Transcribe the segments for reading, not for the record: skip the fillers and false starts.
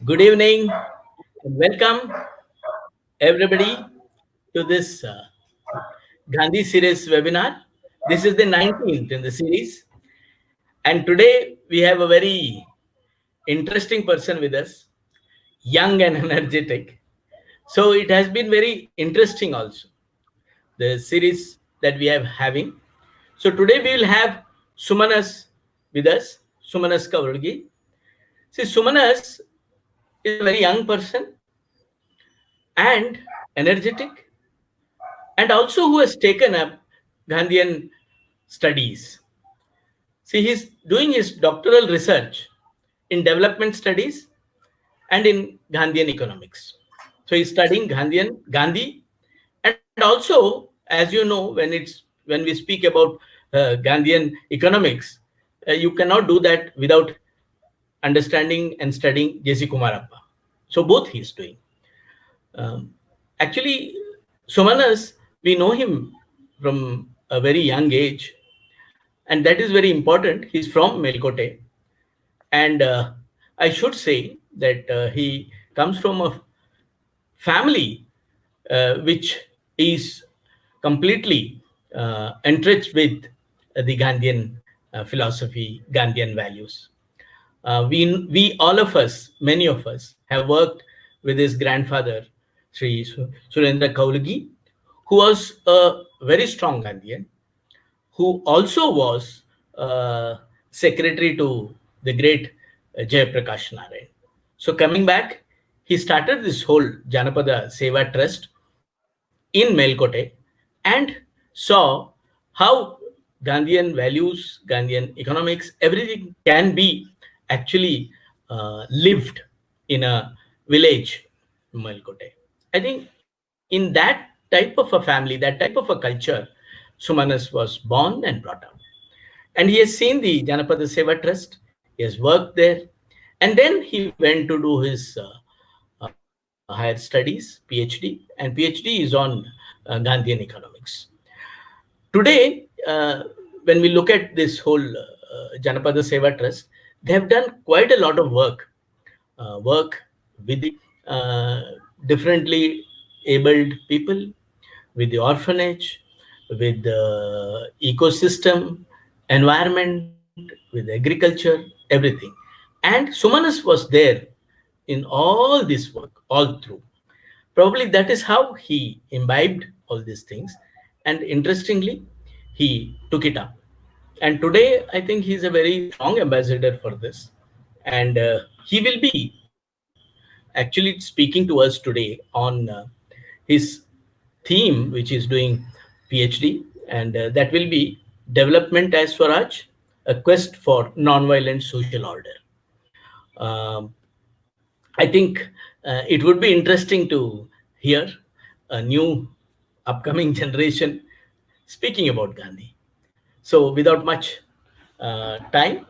Good evening and welcome everybody to this Gandhi Series webinar. This is the 19th in the series, and today we have a very interesting person with us, young and energetic. So it has been very interesting also, the series that we are having. So today we will have Sumanas with us, Sumanas Koulagi. See, Sumanas is a very young person and energetic, and also who has taken up Gandhian studies. See, he's doing his doctoral research in development studies and in Gandhian economics. So he's studying Gandhi, and also, as you know, when we speak about Gandhian economics, you cannot do that without understanding and studying J C Kumarappa. So both he's doing. Um, Actually, Sumanas, we know him from a very young age, and that is very important. He's from Melkote, and I should say that he comes from a family which is completely entrenched with the Gandhian philosophy, Gandhian values. We all of us, many of us, have worked with his grandfather, Sri Surendra Koulagi, who was a very strong Gandhian, who also was secretary to the great Jayaprakash Narayan. So coming back, he started this whole Janapada Seva Trust in Melkote and saw how Gandhian values, Gandhian economics, everything can be actually lived in a village, Melkote. I think in that type of a family, that type of a culture, Sumanas was born and brought up. And he has seen the Janapada Seva Trust, he has worked there, and then he went to do his higher studies, PhD, and PhD is on Gandhian economics. Today, when we look at this whole Janapada Seva Trust, they have done quite a lot of work with the differently abled people, with the orphanage, with the ecosystem, environment, with agriculture, everything. And Sumanas was there in all this work, all through. Probably that is how he imbibed all these things. And interestingly, he took it up. And today, I think he's a very strong ambassador for this. And he will be actually speaking to us today on his theme, which is doing PhD, and that will be Development as Swaraj, a quest for nonviolent social order. Um, I think it would be interesting to hear a new upcoming generation speaking about Gandhi. So, without much time,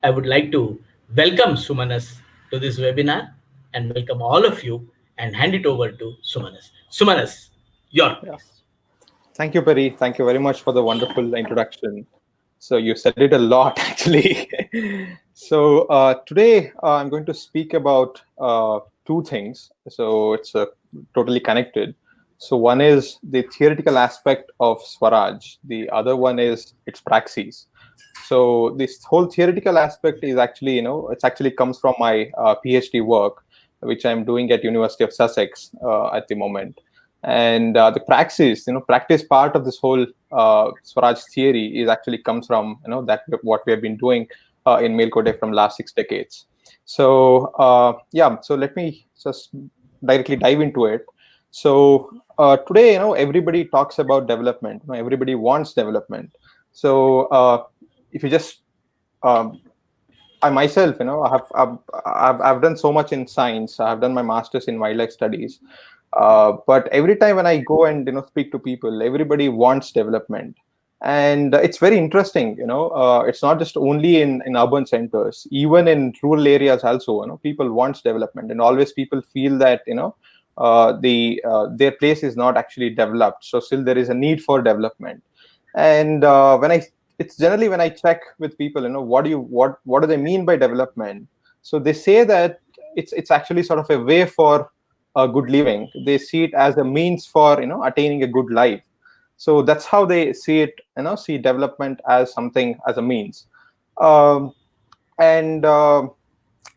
I would like to welcome Sumanas to this webinar and welcome all of you and hand it over to Sumanas. Sumanas, your Yeah. place. Thank you, Perry. Thank you very much for the wonderful introduction. So you said it a lot, actually. So today I'm going to speak about two things. So it's totally connected. So one is the theoretical aspect of Swaraj. The other one is its praxis. So this whole theoretical aspect is actually, it's actually comes from my PhD work, which I'm doing at University of Sussex at the moment. And the praxis, practice part of this whole Swaraj theory is actually comes from, that what we have been doing in Melkote from last 6 decades. So yeah, so let me just directly dive into it. So today, everybody talks about development. Everybody wants development. So if you just I myself, I've done so much in science. I've done my master's in wildlife studies. But every time when I go and speak to people, everybody wants development, and it's very interesting. It's not just only in urban centers, even in rural areas also. People wants development, and always people feel that their place is not actually developed. So still there is a need for development. And when I it's generally when I check with people, what do they mean by development? So they say that it's actually sort of a way for good living. They see it as a means for attaining a good life. So that's how they see it. See development as something, as a means. Um, and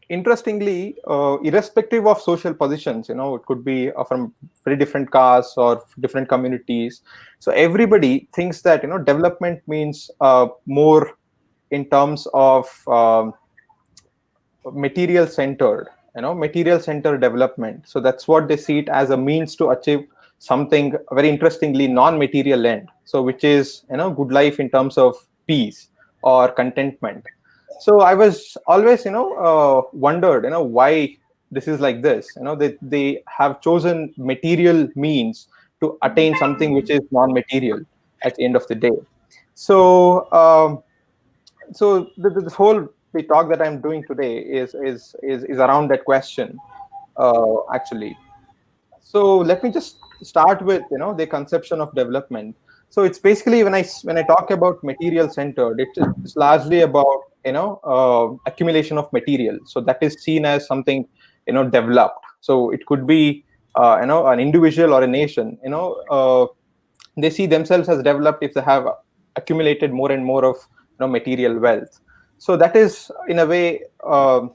Interestingly, irrespective of social positions, it could be from very different castes or different communities. So everybody thinks that development means more in terms of material centered development. So that's what they see it as, a means to achieve something very interestingly non-material end, so which is good life in terms of peace or contentment. So I was always wondered why this is like this. They have chosen material means to attain something which is non-material at the end of the day. So this whole the talk that I'm doing today is around that question, actually. So let me just start with the conception of development. So it's basically, when I talk about material centered, it's largely about accumulation of material. So that is seen as something developed. So it could be an individual or a nation. They see themselves as developed if they have accumulated more and more of material wealth. So that is in a way uh,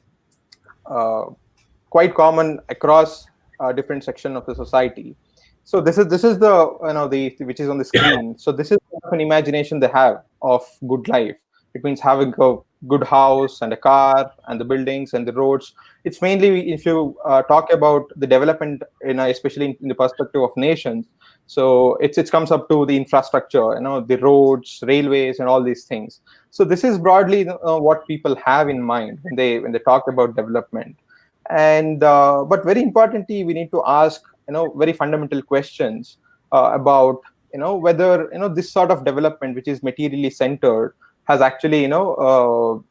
quite common across different section of the society. So this is the the which is on the screen. So this is kind of an imagination they have of good life. It means having a good house and a car and the buildings and the roads. It's mainly, if you talk about the development especially in the perspective of nations. So it comes up to the infrastructure, the roads, railways, and all these things. So this is broadly what people have in mind when they talk about development. And but very importantly, we need to ask very fundamental questions about whether this sort of development, which is materially centered, has actually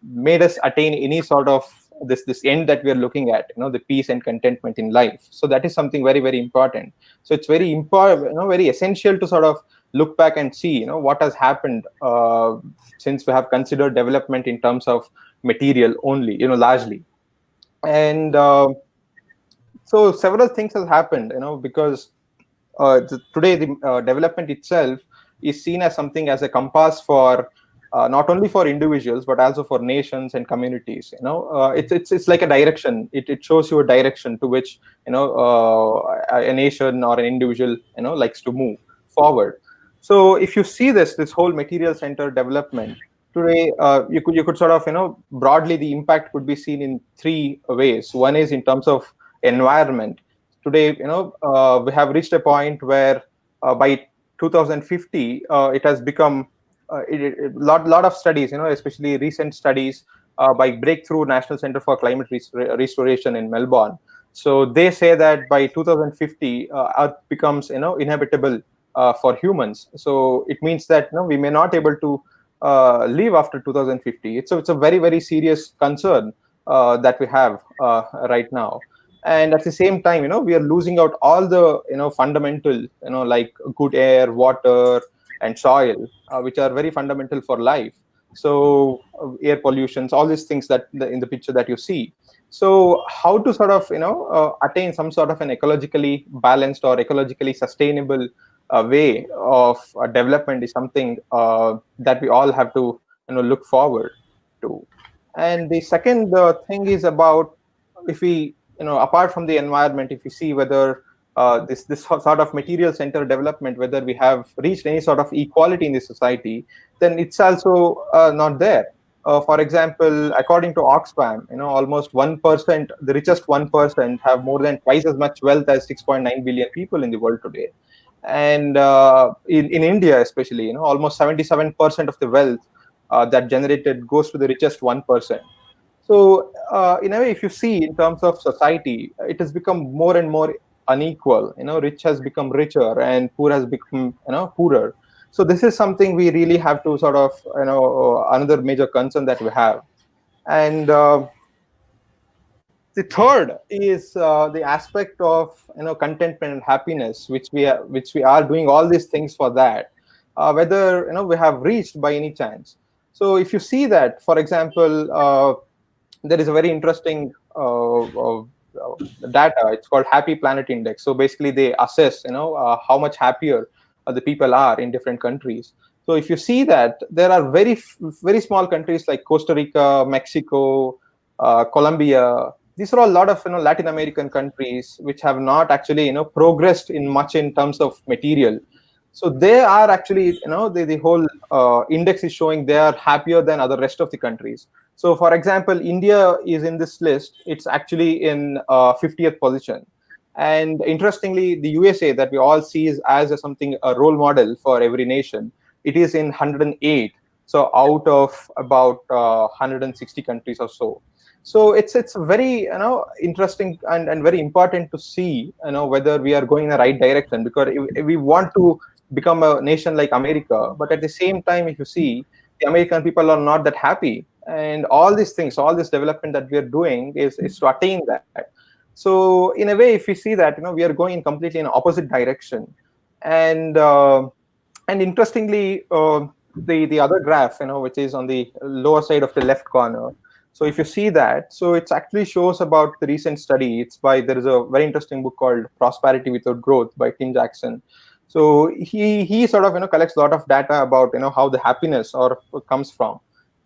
made us attain any sort of this end that we are looking at, the peace and contentment in life. So that is something very, very important. So it's very important, very essential to sort of look back and see what has happened since we have considered development in terms of material only, largely. And so several things have happened, because today the development itself is seen as something, as a compass for not only for individuals but also for nations and communities. It's like a direction. It shows you a direction to which a nation or an individual likes to move forward. So if you see this whole material centered development today, you could sort of broadly, the impact could be seen in three ways. One is in terms of environment. Today, we have reached a point where by 2050 it has become lot of studies, especially recent studies by Breakthrough National Center for Climate Restoration in Melbourne. So they say that by 2050 Earth becomes inhabitable for humans. So it means that we may not able to live after 2050. It's a very, very serious concern that we have right now. And at the same time, we are losing out all the fundamental, like good air, water, and soil, which are very fundamental for life. So air pollutions, all these things that in the picture that you see. So how to sort of attain some sort of an ecologically balanced or ecologically sustainable way of development is something that we all have to look forward to. And the second thing is about, if we apart from the environment, if we see whether this sort of material center development, whether we have reached any sort of equality in the society, then it's also not there. For example, according to Oxfam, almost 1%, the richest 1% have more than twice as much wealth as 6.9 billion people in the world today. And in India, especially, almost 77% of the wealth that generated goes to the richest 1%. So, in a way, if you see in terms of society, it has become more and more unequal. Rich has become richer and poor has become poorer. So this is something we really have to sort of another major concern that we have. And the third is the aspect of contentment and happiness, which we are doing all these things for that. Whether we have reached by any chance. So if you see that, for example, there is a very interesting data. It's called Happy Planet Index. So basically, they assess, how much happier the people are in different countries. So if you see that, there are very small countries like Costa Rica, Mexico, Colombia. These are all a lot of Latin American countries which have not actually progressed in much in terms of material. So they are actually the whole index is showing they are happier than other rest of the countries. So for example, India is in this list. It's actually in 50th position. And interestingly, the USA that we all see is as something a role model for every nation, it is in 108. So out of about 160 countries or so. So it's very interesting and very important to see whether we are going in the right direction, because if we want to become a nation like America, but at the same time, if you see, the American people are not that happy, and all these things, all this development that we are doing is to attain that. So in a way, if we see that we are going in completely in opposite direction. And uh, and interestingly, the other graph, which is on the lower side of the left corner. So if you see that, so it actually shows about the recent study. There is a very interesting book called Prosperity Without Growth by Tim Jackson. So he sort of collects a lot of data about how the happiness or comes from.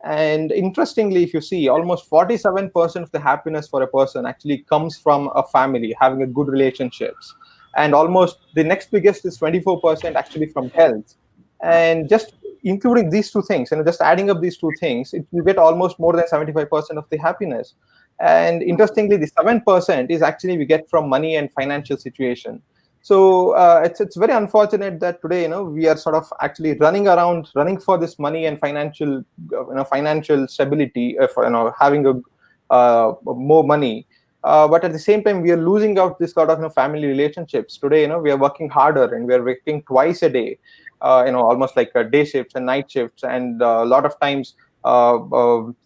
And interestingly, if you see, almost 47% of the happiness for a person actually comes from a family having a good relationships, and almost the next biggest is 24% actually from health. And just including these two things, just adding up these two things, you get almost more than 75% of the happiness. And interestingly, the 7% is actually we get from money and financial situation. So it's very unfortunate that today we are sort of actually running around running for this money and financial stability, for having a more money. But at the same time, we are losing out this sort of family relationships. Today, we are working harder and we are working twice a day, almost like day shifts and night shifts. And a lot of times,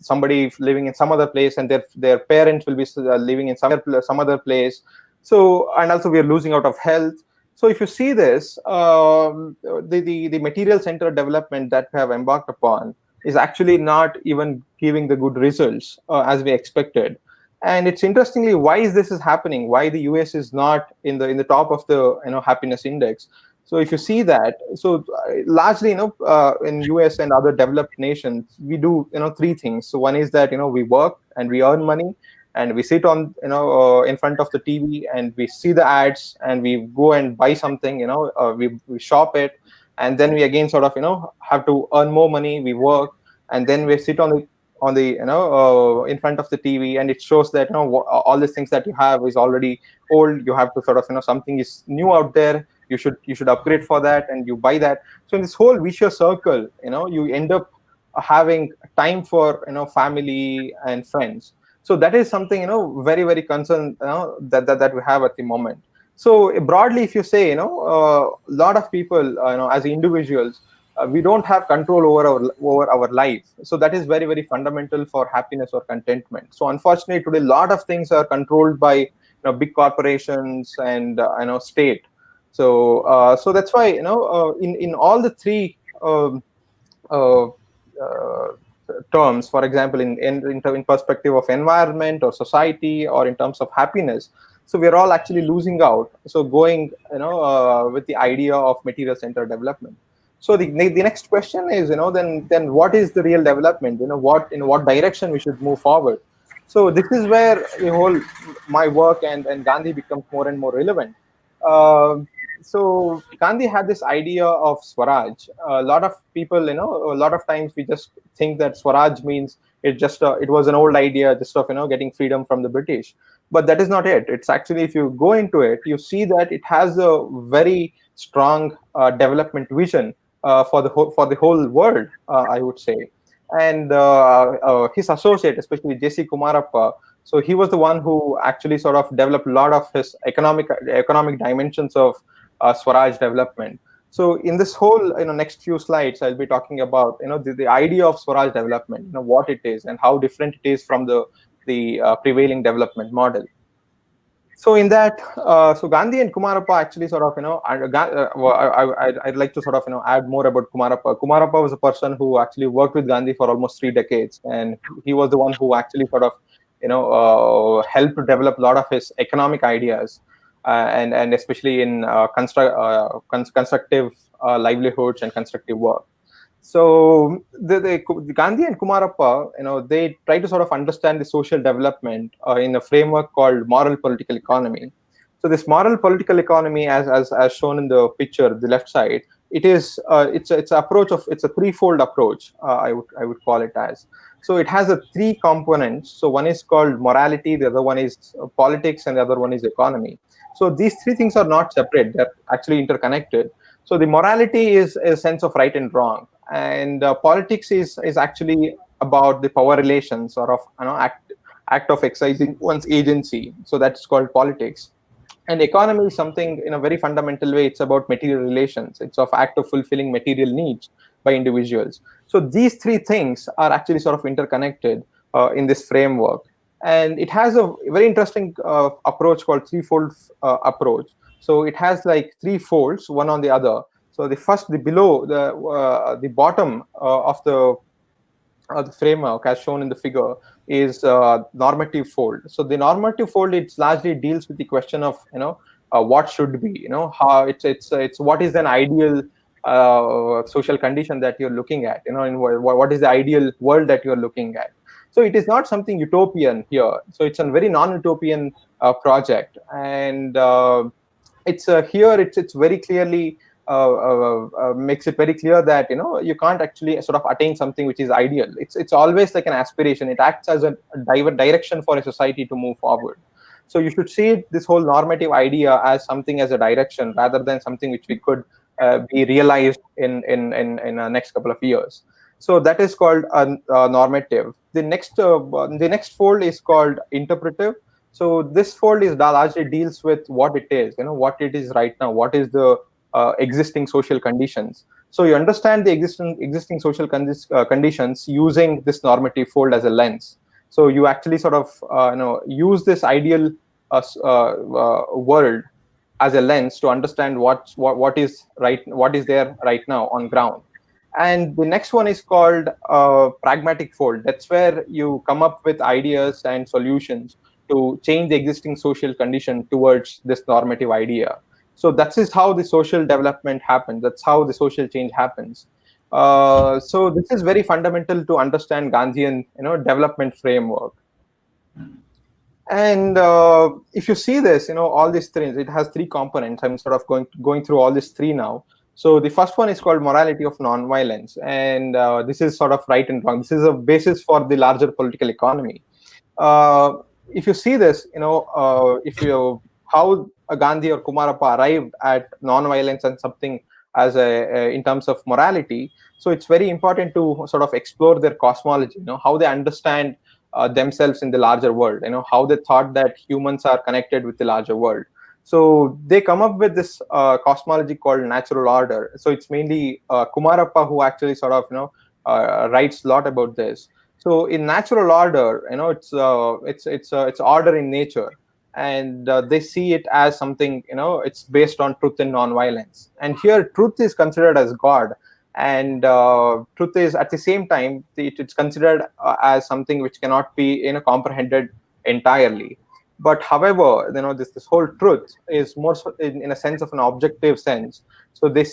somebody living in some other place, and their parents will be living in some other place. So, and also we are losing out of health. So if you see this, the material center development that we have embarked upon is actually not even giving the good results as we expected. And it's interestingly, why is this is happening? Why the US is not in the top of the happiness index? So if you see that, so largely in US and other developed nations, we do three things. So one is that we work and we earn money, and we sit on in front of the TV and we see the ads and we go and buy something, we shop it, and then we again sort of have to earn more money. We work, and then we sit on the in front of the TV, and it shows that all these things that you have is already old. You have to sort of something is new out there. You should upgrade for that, and you buy that. So in this whole vicious circle, you end up having time for family and friends. So that is something very very concerned that we have at the moment. So broadly, if you say a lot of people as individuals, we don't have control over our life. So that is very very fundamental for happiness or contentment. So unfortunately today, a lot of things are controlled by big corporations and state. So that's why in all the three uh, uh, terms, for example, in perspective of environment or society, or in terms of happiness, so we're all actually losing out. So going with the idea of material centered development. So the next question is then what is the real development? What in what direction we should move forward? So this is where the whole my work and Gandhi becomes more and more relevant. Um so Gandhi had this idea of Swaraj. A lot of people, a lot of times we just think that Swaraj means it was an old idea just of getting freedom from the British, but that is not it. It's actually, if you go into it, you see that it has a very strong development vision for the whole world, I would say. And his associate, especially J C Kumarappa, so he was the one who actually sort of developed a lot of his economic dimensions of Swaraj development. So in this whole next few slides, I'll be talking about the idea of Swaraj development, what it is and how different it is from the prevailing development model. So in that, so Gandhi and Kumarappa actually sort of, I'd like to sort of, add more about Kumarappa. Kumarappa was a person who actually worked with Gandhi for almost 3 decades, and he was the one who actually sort of, helped to develop a lot of his economic ideas, and especially in constructive livelihoods and constructive work. So the Gandhi and Kumarappa, they try to sort of understand the social development in a framework called moral political economy. So this moral political economy, as shown in the picture, the left side, it's a threefold approach. I would call it as. So it has a three components. So one is called morality, the other one is politics, and the other one is economy. So these three things are not separate; they're actually interconnected. So the morality is a sense of right and wrong, and politics is actually about the power relations or of act of exercising one's agency. So that's called politics. And economy is something in a very fundamental way. It's about material relations. It's of act of fulfilling material needs by individuals. So these three things are actually sort of interconnected in this framework, and it has a very interesting approach called threefold approach. So it has like three folds, one on the other. So the below the bottom of the framework, as shown in the figure, is normative fold. So the normative fold, it's largely deals with the question of what should be, how it's what is an ideal social condition that you're looking at, and what is the ideal world that you're looking at. So it is not something utopian here. So it's a very non-utopian project, and it's here it's very clearly makes it very clear that you can't actually sort of attain something which is ideal. It's always like an aspiration. It acts as a direction for a society to move forward. So you should see this whole normative idea as something, as a direction, rather than something which we could be realized in the next couple of years. So that is called normative. The next fold is called interpretive. So this fold is largely deals with what it is, what it is right now, what is the existing social conditions. So you understand the existing social conditions using this normative fold as a lens. So you actually sort of use this ideal world as a lens to understand what is right, what is there right now on ground. And the next one is called pragmatic fold. That's where you come up with ideas and solutions to change the existing social condition towards this normative idea. So that is how the social development happens. That's how the social change happens. So this is very fundamental to understand Gandhian, development framework. And if you see this, all these things, it has three components. I'm sort of going through all these three now. So the first one is called morality of nonviolence, and this is sort of right and wrong. This is a basis for the larger political economy. Uh, if you see this, if you how Gandhi or Kumarappa arrived at nonviolence and something as in terms of morality. So it's very important to sort of explore their cosmology. How they understand themselves in the larger world. How they thought that humans are connected with the larger world. So they come up with this cosmology called natural order. So it's mainly Kumarappa who actually sort of writes a lot about this. So in natural order, it's order in nature, and they see it as something, it's based on truth and non-violence. And here, truth is considered as God, and truth is at the same time it's considered as something which cannot be comprehended entirely. But however, this whole truth is more so in a sense of an objective sense. So they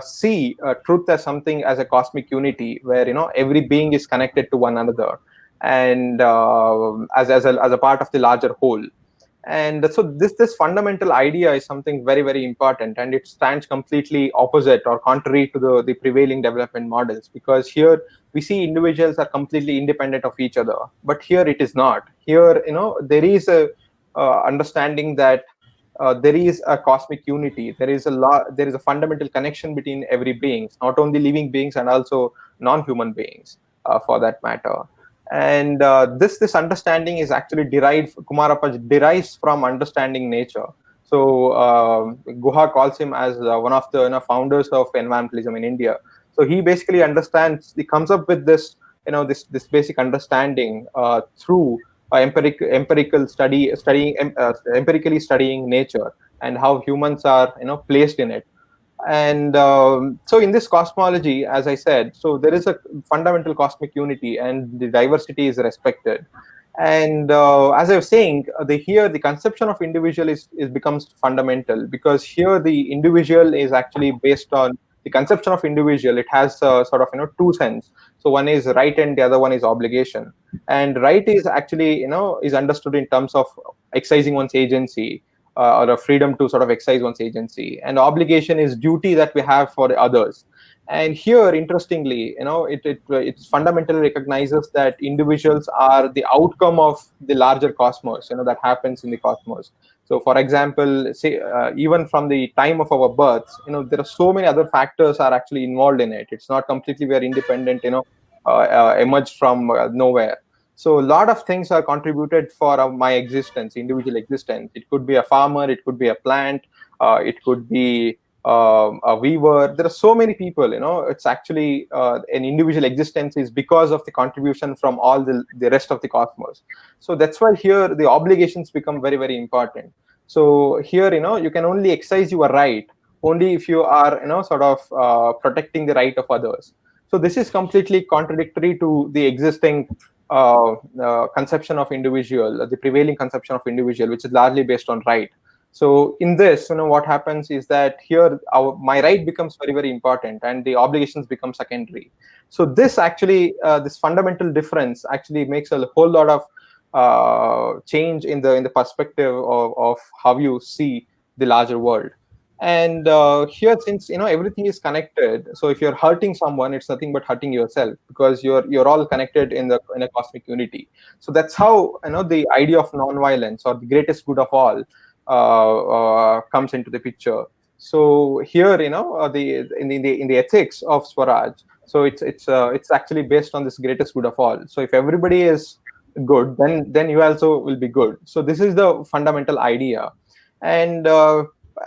see truth as something, as a cosmic unity where every being is connected to one another, and as a part of the larger whole. And so this fundamental idea is something very, very important, and it stands completely opposite or contrary to the prevailing development models, because here we see individuals are completely independent of each other, but here it is not. Here there is a understanding that there is a cosmic unity. There is a fundamental connection between every being, not only living beings and also non-human beings, for that matter. And this understanding is actually Kumarappa derives from understanding nature. So Guha calls him as one of the founders of environmentalism in India. So he basically he comes up with this this basic understanding through empirically studying nature and how humans are placed in it. And so in this cosmology, as I said, so there is a fundamental cosmic unity and the diversity is respected. And as I was saying, the conception of individual is becomes fundamental, because here the individual is actually based on the conception of individual. It has sort of two sense. So one is right and the other one is obligation. And right is actually is understood in terms of exercising one's agency, or a freedom to sort of exercise one's agency, and obligation is duty that we have for others. And here, interestingly, it's fundamentally recognizes that individuals are the outcome of the larger cosmos, that happens in the cosmos. So for example, say even from the time of our births, there are so many other factors are actually involved in it. It's not completely we are independent, emerged from nowhere. So a lot of things are contributed for my existence, individual existence. It could be a farmer, it could be a plant, it could be a weaver. There are so many people. It's actually an individual existence is because of the contribution from all the rest of the cosmos. So that's why here the obligations become very, very important. So here, you can only exercise your right only if you are, sort of protecting the right of others. So this is completely contradictory to the existing conception of individual, the prevailing conception of individual, which is largely based on right. So in this, what happens is that here my right becomes very, very important, and the obligations become secondary. So this actually, this fundamental difference actually makes a whole lot of change in the perspective of how you see the larger world. And here, since everything is connected, so if you're hurting someone, it's nothing but hurting yourself, because you're all connected in a cosmic unity. So that's how the idea of non-violence, or the greatest good of all, comes into the picture. So here, the in the ethics of Swaraj, so it's actually based on this greatest good of all. So if everybody is good, then you also will be good. So this is the fundamental idea. And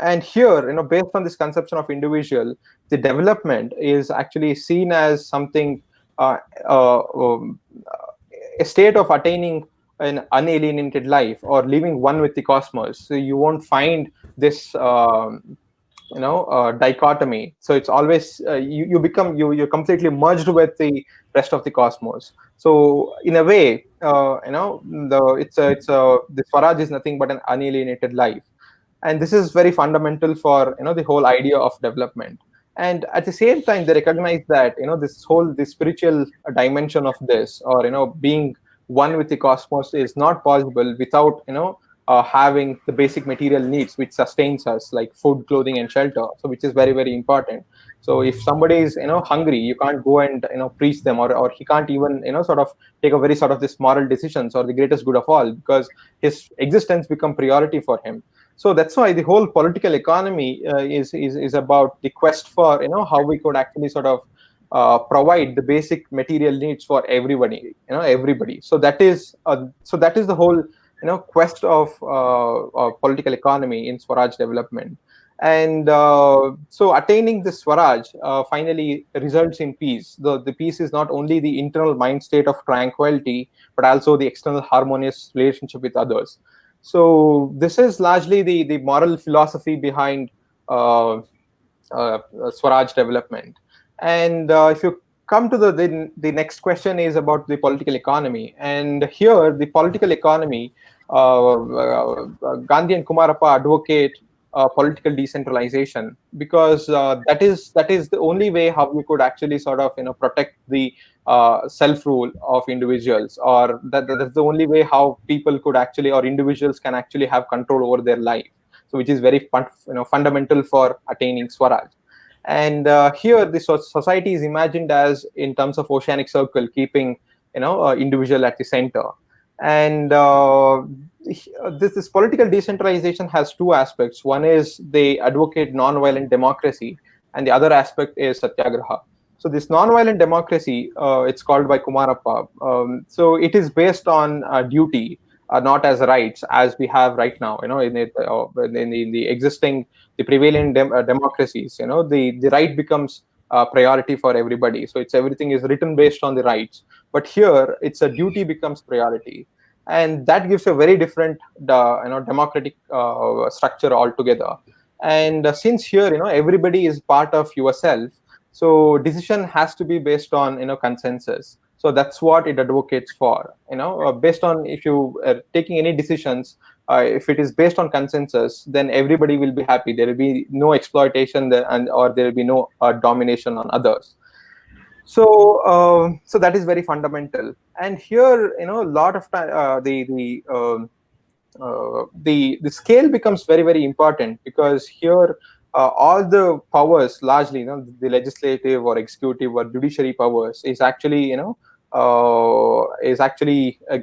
and here, based on this conception of individual, the development is actually seen as something, uh, uh, um, a state of attaining an unalienated life, or living one with the cosmos. So you won't find this dichotomy. So it's always you become you're completely merged with the rest of the cosmos. So in a way, the Swaraj is nothing but an unalienated life. And this is very fundamental for the whole idea of development. And at the same time, they recognize that the spiritual dimension of this, or being one with the cosmos, is not possible without having the basic material needs which sustains us, like food, clothing, and shelter, so which is very, very important. So if somebody is hungry, you can't go and preach them, or he can't even sort of take a very sort of this moral decisions or the greatest good of all, because his existence become priority for him. So that's why the whole political economy is about the quest for how we could actually sort of provide the basic material needs for everybody, everybody. So that is the whole quest of political economy in Swaraj development. And so attaining this Swaraj finally results in peace. The peace is not only the internal mind state of tranquility, but also the external harmonious relationship with others. So this is largely the moral philosophy behind Swaraj development. And if you come to the next question is about the political economy. And here the political economy, Gandhi and Kumarappa advocate political decentralization, because that is the only way how we could actually sort of protect the self rule of individuals, or that's the only way how people could actually, or individuals can actually have control over their life. So which is very fundamental for attaining Swaraj. And here the society is imagined as in terms of oceanic circle, keeping individual at the center. And this political decentralization has two aspects. One is they advocate non-violent democracy, and the other aspect is satyagraha. So this non-violent democracy, it's called by Kumarappa. So it is based on duty, not as rights, as we have right now. In the existing, the prevailing democracies, the right becomes priority for everybody. So it's everything is written based on the rights. But here, it's a duty becomes priority. and that gives a very different democratic structure altogether. And since here everybody is part of yourself, so decision has to be based on consensus. So that's what it advocates for, based on, if you are taking any decisions, if it is based on consensus, then everybody will be happy. There will be no exploitation there, and or there will be no domination on others. So that is very fundamental. And here, a lot of time, the scale becomes very, very important, because here all the powers, largely the legislative or executive or judiciary powers, is actually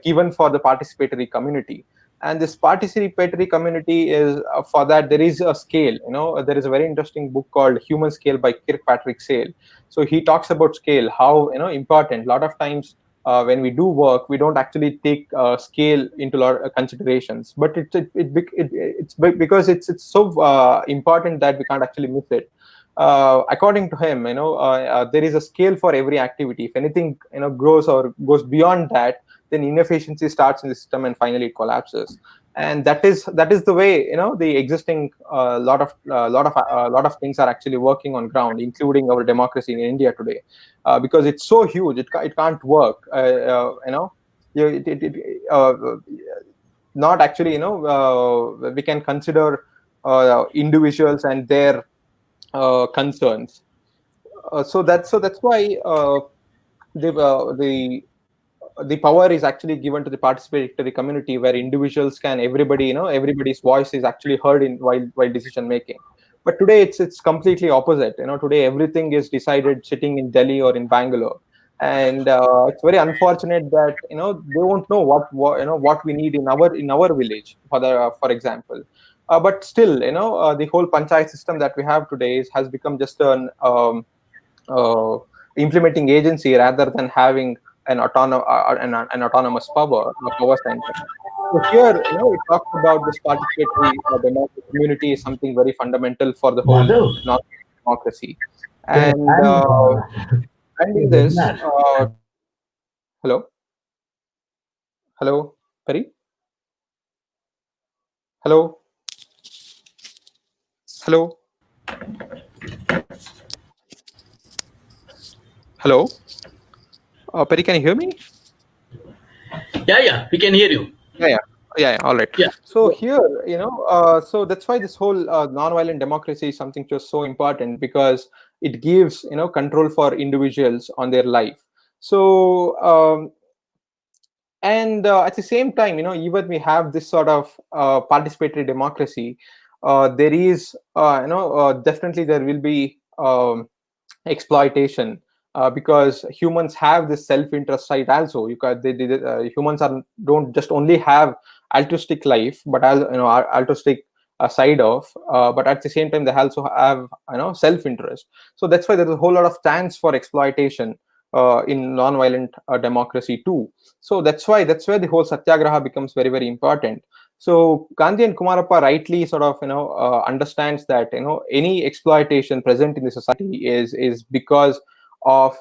given for the participatory community. And this participatory community is, for that there is a scale. There is a very interesting book called Human Scale by Kirkpatrick Sale. So he talks about scale, how important. A lot of times when we do work, we don't actually take scale into a lot of considerations, but it's because it's so important that we can't actually miss it. According to him, there is a scale for every activity. If anything grows or goes beyond that, then inefficiency starts in the system and finally it collapses. And that is the way the existing lot of things are actually working on ground, including our democracy in India today, because it's so huge, it can't work. Not actually, we can consider individuals and their concerns. So that's why the power is actually given to the participatory community, where individuals can, everybody's voice is actually heard in while decision making. But today it's completely opposite. Today everything is decided sitting in Delhi or in Bangalore. And it's very unfortunate that they won't know what we need in our village, for example. But still, the whole panchayat system that we have today has become just an uh, implementing agency, rather than having an autonomous power center. So here, it talks about this participatory democracy community is something very fundamental for the whole Madhav, democracy. can And in I this, webinar? hello, hello, Pari, hello, hello, hello, Pari, can you hear me? Yeah, yeah, we can hear you. Yeah, yeah, yeah. All right. Yeah. So here, so that's why this whole non-violent democracy is something just so important, because it gives control for individuals on their life. So and at the same time, even we have this sort of participatory democracy, there is definitely there will be exploitation, because humans have this self-interest side also. Humans don't just only have altruistic life, but as altruistic side of, but at the same time they also have self-interest. So that's why there's a whole lot of chance for exploitation in non-violent democracy too. So that's where the whole satyagraha becomes very, very important. So Gandhi and Kumarappa rightly sort of understands that any exploitation present in the society is because of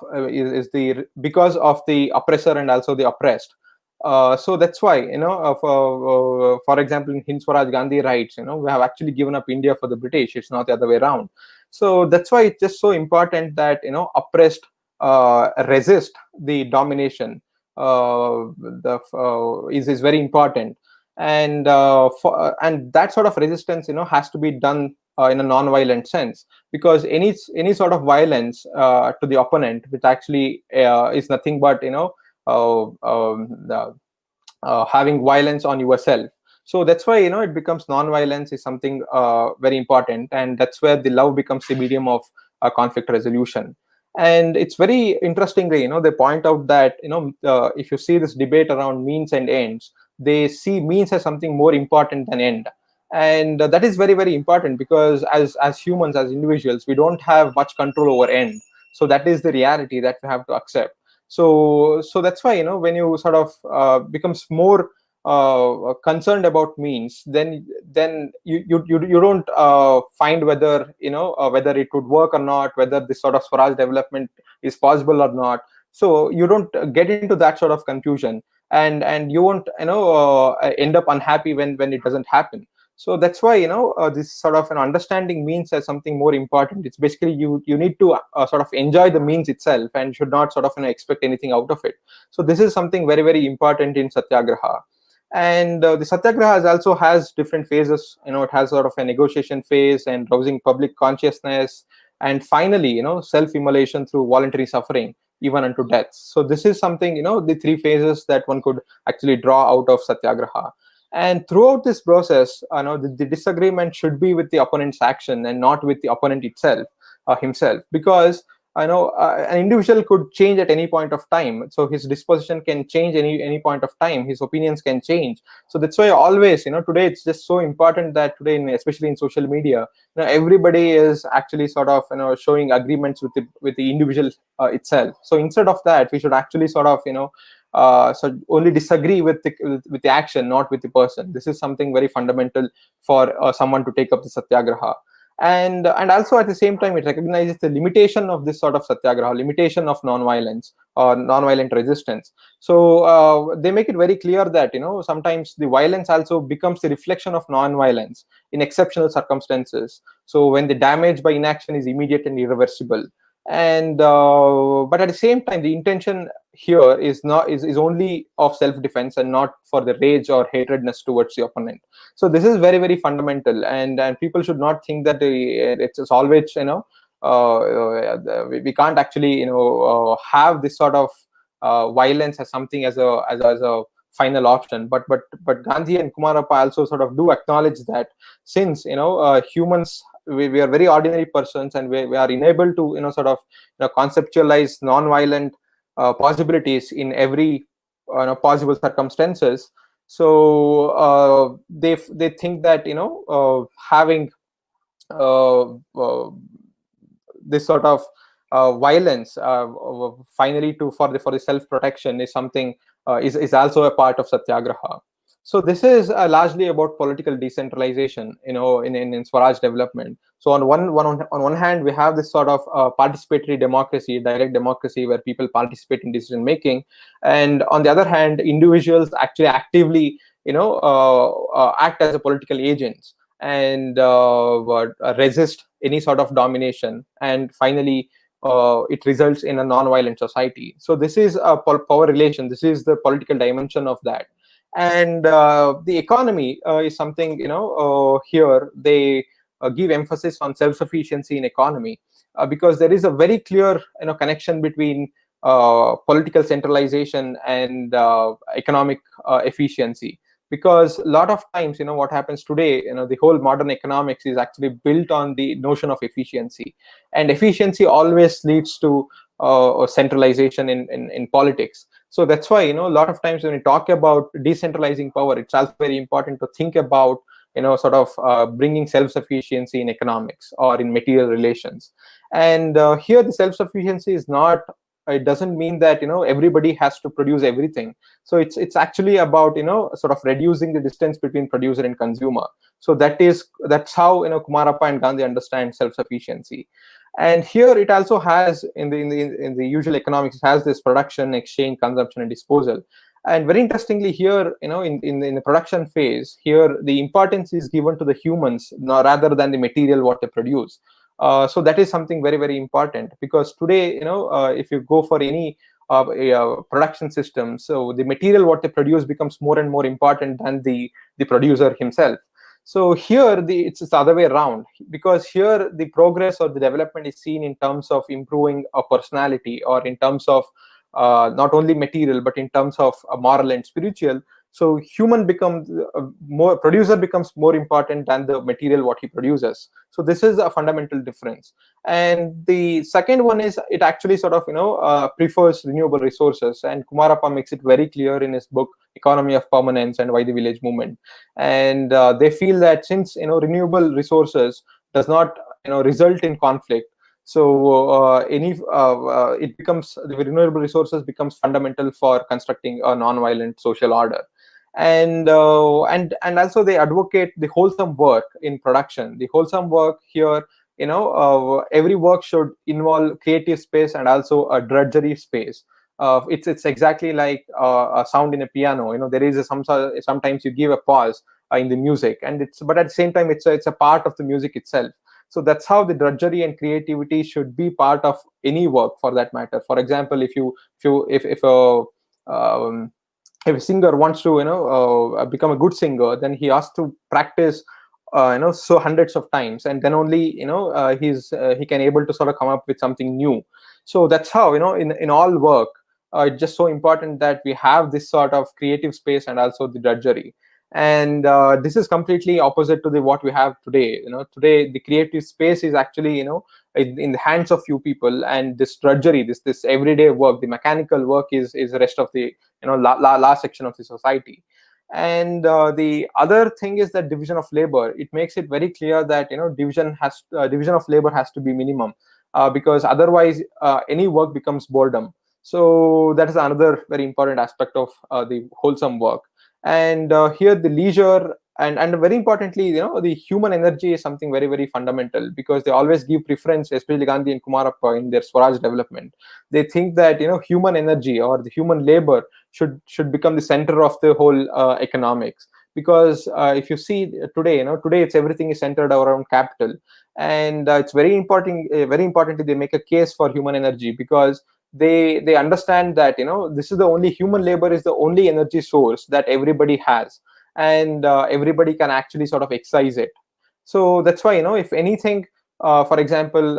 because of the oppressor and also the oppressed. So that's why for example, in Hind Swaraj, Gandhi writes, we have actually given up India for the British. It's not the other way around. So that's why it's just so important that oppressed resist the domination. Is very important. And and that sort of resistance has to be done in a non-violent sense, because any sort of violence to the opponent, which actually is nothing but having violence on yourself. So that's why it becomes non-violence is something very important, and that's where the love becomes the medium of conflict resolution. And it's very interestingly, they point out that if you see this debate around means and ends, they see means as something more important than end. And that is very, very important, because as humans, as individuals, we don't have much control over end. So that is the reality that we have to accept. So that's why when you sort of becomes more concerned about means, then you don't find whether whether it would work or not, whether this sort of Swaraj development is possible or not. So you don't get into that sort of confusion. and you won't end up unhappy when it doesn't happen. So that's why this sort of an understanding means as something more important. It's basically you need to sort of enjoy the means itself and should not sort of expect anything out of it. So this is something very very important in satyagraha. And the satyagraha also has different phases. It has sort of a negotiation phase and rousing public consciousness, and finally self-immolation through voluntary suffering even unto death. So this is something, the three phases that one could actually draw out of satyagraha. And throughout this process, the disagreement should be with the opponent's action and not with the opponent itself, himself, because an individual could change at any point of time. So his disposition can change any point of time. His opinions can change. So that's why always, today it's just so important that today, especially in social media, everybody is actually sort of showing agreements with the individual itself. So instead of that, we should actually sort of so only disagree with the action, not with the person. This is something very fundamental for someone to take up the satyagraha. And also at the same time, it recognizes the limitation of this sort of satyagraha, limitation of non-violence or non-violent resistance. So they make it very clear that sometimes the violence also becomes the reflection of non-violence in exceptional circumstances. So when the damage by inaction is immediate and irreversible, and but at the same time, the intention here is only of self-defense and not for the rage or hatredness towards the opponent. So this is very very fundamental, and people should not think that it's always we can't actually have this sort of violence as something as a final option. But Gandhi and Kumarappa also sort of do acknowledge that since humans, we are very ordinary persons, and we are unable to sort of conceptualize non-violent possibilities in every possible circumstances. So they think that having uh, uh, this sort of violence finally to for the self protection is something is also a part of satyagraha. So this is largely about political decentralization in Swaraj development. So on one hand, we have this sort of participatory democracy, direct democracy, where people participate in decision making, and on the other hand, individuals actually actively act as a political agents and resist any sort of domination, and finally it results in a non-violent society. So this is a power relation. This is the political dimension of that. And the economy is something, here they give emphasis on self-sufficiency in economy, because there is a very clear connection between political centralization and economic efficiency. Because a lot of times, what happens today, the whole modern economics is actually built on the notion of efficiency, and efficiency always leads to centralization in politics. So that's why a lot of times when we talk about decentralizing power, it's also very important to think about sort of bringing self-sufficiency in economics or in material relations. And here the self-sufficiency is not, it doesn't mean that everybody has to produce everything. So it's actually about sort of reducing the distance between producer and consumer. So that's how Kumarappa and Gandhi understand self-sufficiency. And here it also has in the usual economics, it has this production, exchange, consumption, and disposal. And very interestingly here, in the production phase, here the importance is given to the humans rather than the material what they produce. So that is something very very important, because today if you go for any production system, so the material what they produce becomes more and more important than the producer himself. So here it's the other way around, because here the progress or the development is seen in terms of improving a personality, or in terms of not only material but in terms of moral and spiritual. So human becomes more, producer becomes more important than the material what he produces. So this is a fundamental difference. And the second one is it actually sort of prefers renewable resources, and Kumarappa makes it very clear in his book Economy of Permanence and Why the Village Movement. And they feel that since renewable resources does not result in conflict, so it becomes, the renewable resources becomes fundamental for constructing a non-violent social order. And also they advocate the wholesome work in production. The wholesome work here, every work should involve creative space and also a drudgery space. It's exactly like a sound in a piano. There is sometimes you give a pause in the music, and but at the same time it's a part of the music itself. So that's how the drudgery and creativity should be part of any work, for that matter. For example, if a singer wants to become a good singer, then he has to practice so hundreds of times, and then only he can able to sort of come up with something new. So that's how, in all work, it's just so important that we have this sort of creative space and also the drudgery. And this is completely opposite to the what we have today. Today the creative space is actually in the hands of few people, and this drudgery, this everyday work, the mechanical work, is the rest of the last section of the society. And the other thing is that division of labor. It makes it very clear that division of labor has to be minimum, because otherwise any work becomes boredom. So that is another very important aspect of the wholesome work. And here the leisure, and very importantly, the human energy is something very, very fundamental, because they always give preference, especially Gandhi and Kumarappa in their Swaraj Development. They think that human energy or the human labor should become the center of the whole economics. Because if you see today, today it's everything is centered around capital. And it's very important, very importantly, they make a case for human energy, because they understand that this is the only, human labor is the only energy source that everybody has, and everybody can actually sort of excise it. So that's why, if anything, for example,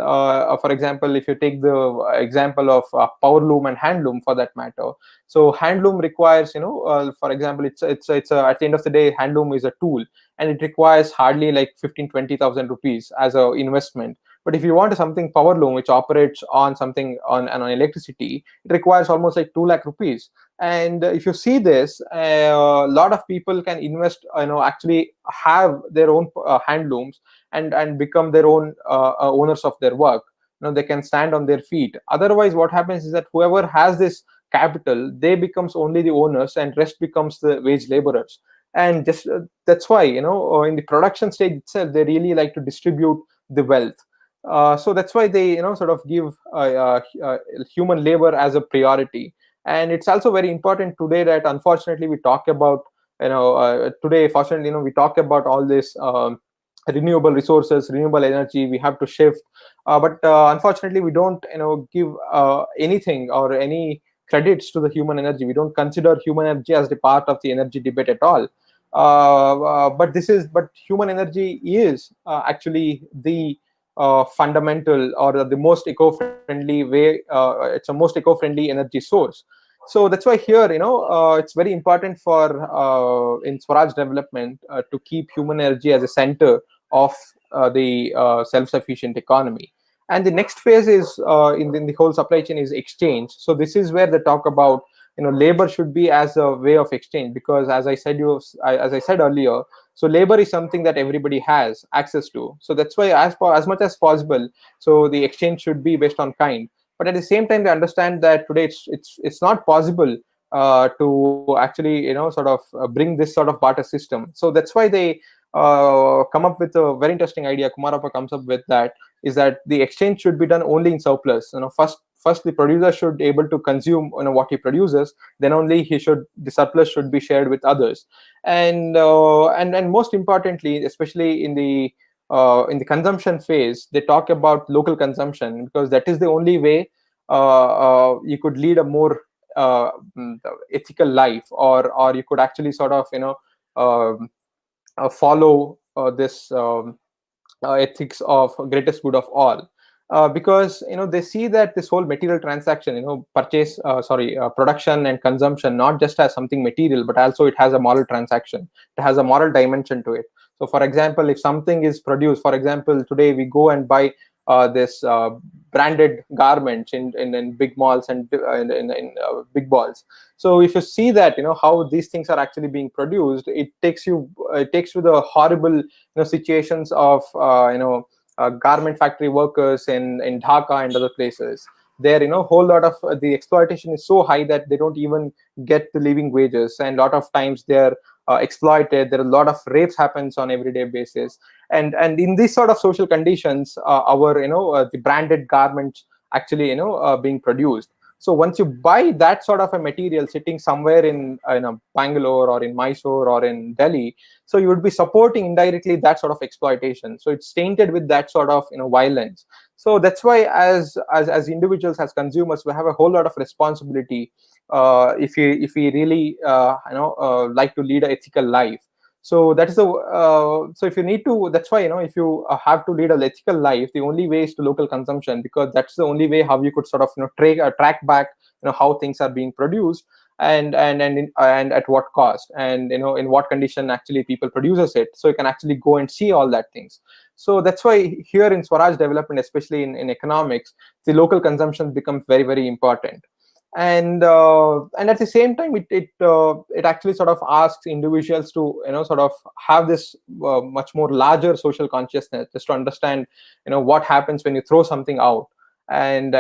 if you take the example of power loom and handloom, for that matter. So handloom requires, for example, it's at the end of the day, handloom is a tool, and it requires hardly like 15-20,000 rupees as a investment. But if you want something power loom which operates on something on electricity, it requires almost like 2 lakh rupees. And if you see this, a lot of people can invest, actually have their own hand looms, and become their own owners of their work. They can stand on their feet. Otherwise, what happens is that whoever has this capital, they becomes only the owners, and rest becomes the wage laborers. And just that's why, in the production stage itself, they really like to distribute the wealth. So that's why they sort of give human labor as a priority. And it's also very important today that, unfortunately, we talk about, today, fortunately, we talk about all this renewable resources, renewable energy, we have to shift. But unfortunately, we don't give anything or any credits to the human energy. We don't consider human energy as the part of the energy debate at all. But human energy is actually the fundamental, or the most eco-friendly way. It's a most eco-friendly energy source. So that's why here, it's very important for in Swaraj Development to keep human energy as a center of the self-sufficient economy. And the next phase is in the whole supply chain is exchange. So this is where they talk about labor should be as a way of exchange, because as I said earlier, so labor is something that everybody has access to. So that's why, as much as possible, so the exchange should be based on kind. But at the same time, they understand that today it's not possible to actually sort of bring this sort of barter system. So that's why they come up with a very interesting idea. Kumarappa comes up with that, is that the exchange should be done only in surplus. First the producer should able to consume what he produces, then only the surplus should be shared with others. And most importantly, especially in the consumption phase, they talk about local consumption, because that is the only way you could lead a more ethical life, or you could actually sort of um follow this ethics of greatest good of all. Because they see that this whole material transaction, production and consumption, not just as something material, but also it has a moral transaction. It has a moral dimension to it. So for example, if something is produced, for example, today we go and buy this branded garments in big malls and in big balls. So if you see that how these things are actually being produced, it takes you the horrible situations of garment factory workers in Dhaka and other places. There, whole lot of the exploitation is so high that they don't even get the living wages, and a lot of times they're exploited. There are a lot of rapes happens on everyday basis. And in these sort of social conditions, our the branded garments actually being produced. So once you buy that sort of a material sitting somewhere in a Bangalore or in Mysore or in Delhi, so you would be supporting indirectly that sort of exploitation. So it's tainted with that sort of violence. So that's why as individuals, as consumers, we have a whole lot of responsibility, if we really like to lead an ethical life. So that is the so if you need to, that's why if you have to lead an ethical life, the only way is to local consumption, because that's the only way how you could sort of track back how things are being produced, and at what cost, and in what condition actually people produces it, so you can actually go and see all that things. So that's why here in Swaraj Development, especially in economics, the local consumption becomes very, very important. And at the same time, it actually sort of asks individuals to sort of have this much more larger social consciousness, just to understand what happens when you throw something out, and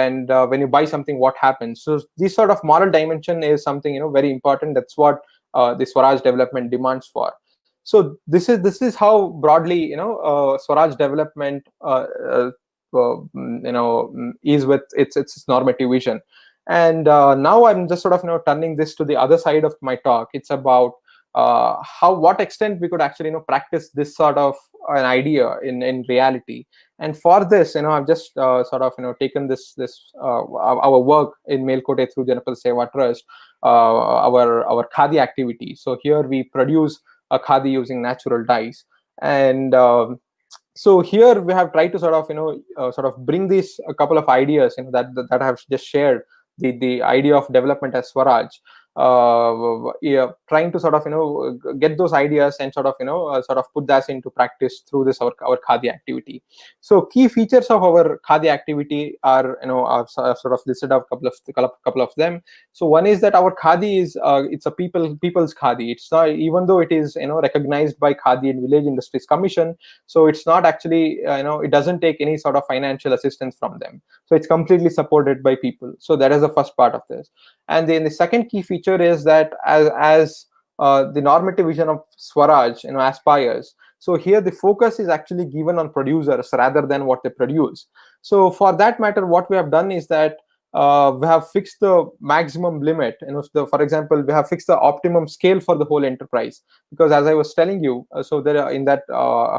when you buy something, what happens. So this sort of moral dimension is something very important. That's what the Swaraj Development demands for. So this is how broadly Swaraj Development is with its normative vision. And now I'm just sort of turning this to the other side of my talk. It's about what extent we could actually practice this sort of an idea in reality. And for this, I've just sort of taken this our work in Melkote through Janapada Seva Trust, our Khadi activity. So here we produce a khadi using natural dyes. And so here we have tried to sort of sort of bring these a couple of ideas that I have just shared, the idea of development as Swaraj, yeah, trying to sort of get those ideas and sort of sort of put that into practice through this our khadi activity. So key features of our khadi activity are I've sort of listed out a couple of them. So one is that our khadi is it's a people's khadi. It's not, even though it is recognized by Khadi and Village Industries Commission, so it's not actually it doesn't take any sort of financial assistance from them. So it's completely supported by people. So that is the first part of this. And then the second key feature is that as the normative vision of Swaraj aspires, so here the focus is actually given on producers rather than what they produce. So for that matter, what we have done is that we have fixed the maximum limit. For example, we have fixed the optimum scale for the whole enterprise, because as I was telling you, so there in that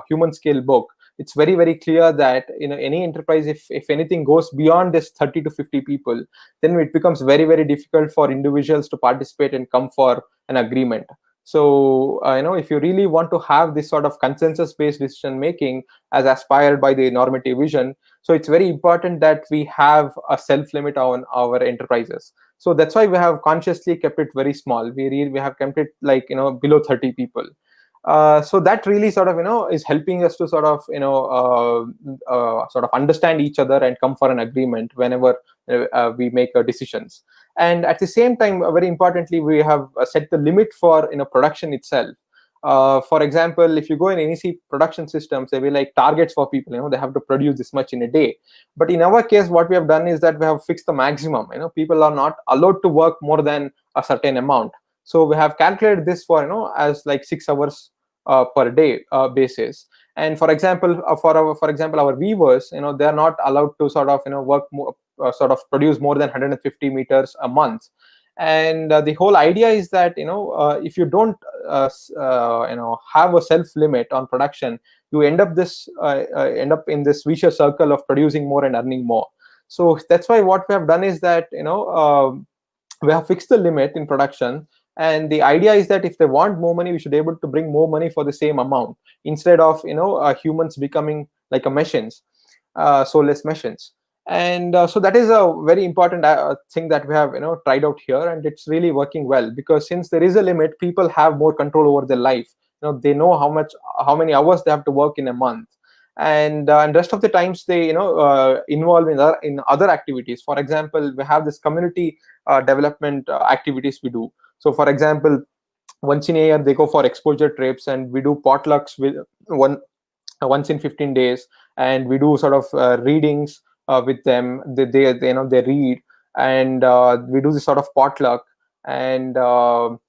human scale book, it's very, very clear that any enterprise, if anything goes beyond this 30 to 50 people, then it becomes very, very difficult for individuals to participate and come for an agreement. So if you really want to have this sort of consensus based decision making as aspired by the normative vision, so it's very important that we have a self limit on our enterprises. So that's why we have consciously kept it very small. We have kept it like below 30 people. So that really sort of is helping us to sort of sort of understand each other and come for an agreement whenever we make decisions. And at the same time, very importantly, we have set the limit for production itself. For example, if you go in NEC production systems, they will like targets for people. They have to produce this much in a day. But in our case, what we have done is that we have fixed the maximum. People are not allowed to work more than a certain amount. So we have calculated this for as like 6 hours per day basis. And for example, our weavers, they are not allowed to sort of work more, sort of produce more than 150 meters a month. And the whole idea is that if you don't have a self limit on production, you end up in this vicious circle of producing more and earning more. So that's why what we have done is that we have fixed the limit in production. And the idea is that if they want more money, we should be able to bring more money for the same amount, instead of humans becoming like a machines, soulless machines. And so that is a very important thing that we have tried out here, and it's really working well, because since there is a limit, people have more control over their life. They know how many hours they have to work in a month, and rest of the times they involve in other activities. For example, we have this community development activities we do. So for example, once in a year they go for exposure trips, and we do potlucks with once in 15 days, and we do sort of readings with them. They read, and we do this sort of potluck. And once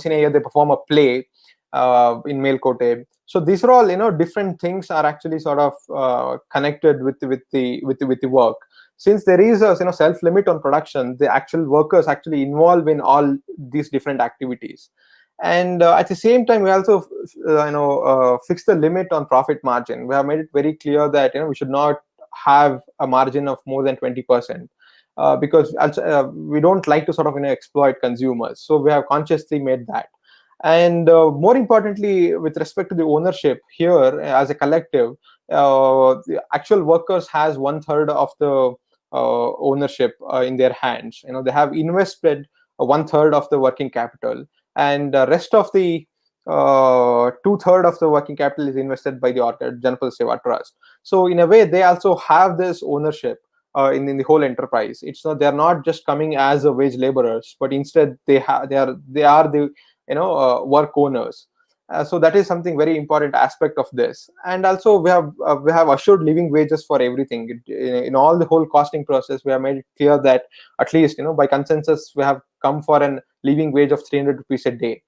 in a year they perform a play in Melkote. So these are all different things are actually sort of connected with the work. since there is a self limit on production, the actual workers actually involve in all these different activities. And at the same time, we also fix the limit on profit margin. We have made it very clear that we should not have a margin of more than 20%, because we don't like to exploit consumers. So we have consciously made that. And more importantly, with respect to the ownership here, as a collective, the actual workers has 1/3 of the ownership in their hands. They have invested 1/3 of the working capital, and the rest of the 2/3 of the working capital is invested by the Janapada Seva Trust. So in a way, they also have this ownership in the whole enterprise. It's not, they're not just coming as a wage laborers, but instead they are the work owners. So that is something very important aspect of this. And also we have assured living wages for everything. In all the whole costing process, we have made it clear that at least by consensus we have come for an living wage of 300 rupees a day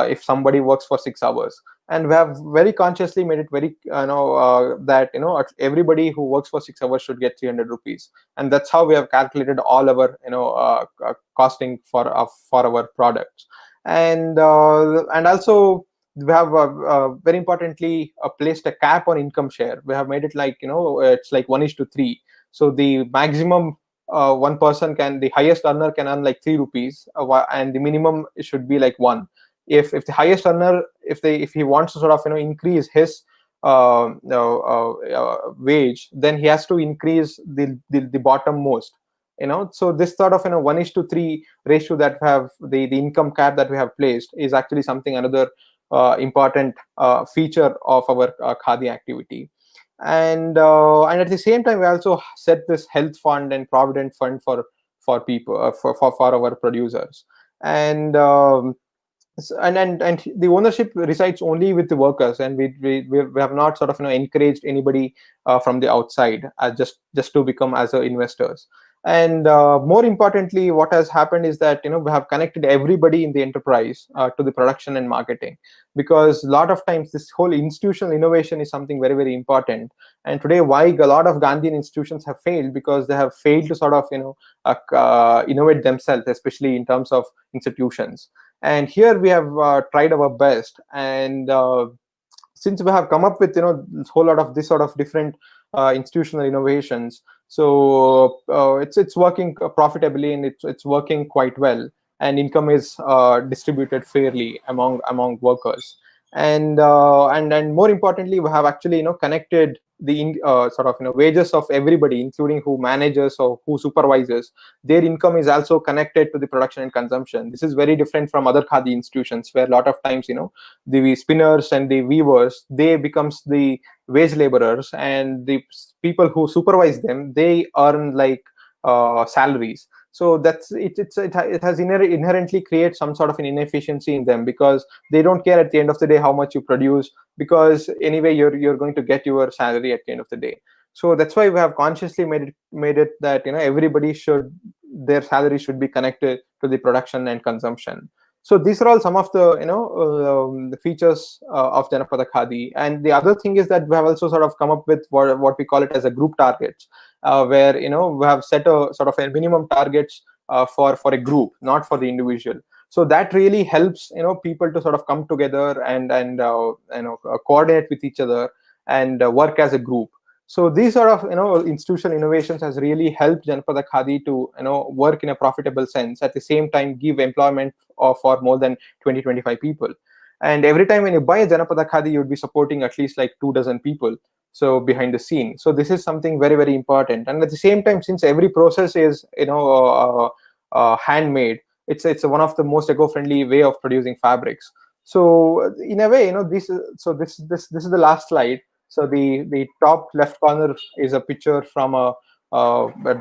if somebody works for 6 hours. And we have very consciously made it very that everybody who works for 6 hours should get 300 rupees. And that's how we have calculated all our costing for our products. And also we have very importantly placed a cap on income share. We have made it like it's like 1:3. So the maximum one person can, the highest earner can earn like 3 rupees, and the minimum should be like 1. If the highest earner, if he wants to increase his wage, then he has to increase the bottom most. So this sort of 1:3 ratio that we have, the income cap that we have placed, is actually something, another important feature of our Khadi activity. And at the same time, we also set this health fund and provident fund for people, for our producers. And and the ownership resides only with the workers, and we have not encouraged anybody from the outside just to become as investors. And more importantly, what has happened is that we have connected everybody in the enterprise to the production and marketing, because a lot of times this whole institutional innovation is something very, very important. And today, why a lot of Gandhian institutions have failed, because they have failed to innovate themselves, especially in terms of institutions. And here we have tried our best. And since we have come up with a whole lot of this sort of different institutional innovations, so it's working profitably, and it's working quite well, and income is distributed fairly among workers. And more importantly, we have actually connected the wages of everybody, including who manages or who supervises. Their income is also connected to the production and consumption. This is very different from other Khadi institutions, where a lot of times the spinners and the weavers, they becomes the wage laborers, and the people who supervise them, they earn like salaries. So that's it has inherently created some sort of an inefficiency in them, because they don't care at the end of the day how much you produce, because anyway you're going to get your salary at the end of the day. So that's why we have consciously made it that everybody should, their salary should be connected to the production and consumption. So these are all some of the the features of Janapada Khadi. And the other thing is that we have also come up with what we call it as a group targets, where we have set a a minimum targets for a group, not for the individual. So that really helps people to come together and coordinate with each other and work as a group. So these sort of institutional innovations has really helped Janapada Khadi to work in a profitable sense, at the same time give employment for more than 20-25 people. And every time when you buy a Janapada Khadi, you would be supporting at least like 24 people so behind the scene. So this is something very, very important. And at the same time, since every process is handmade, it's one of the most eco-friendly way of producing fabrics. So in a way, this is the last slide. So the top left corner is a picture from a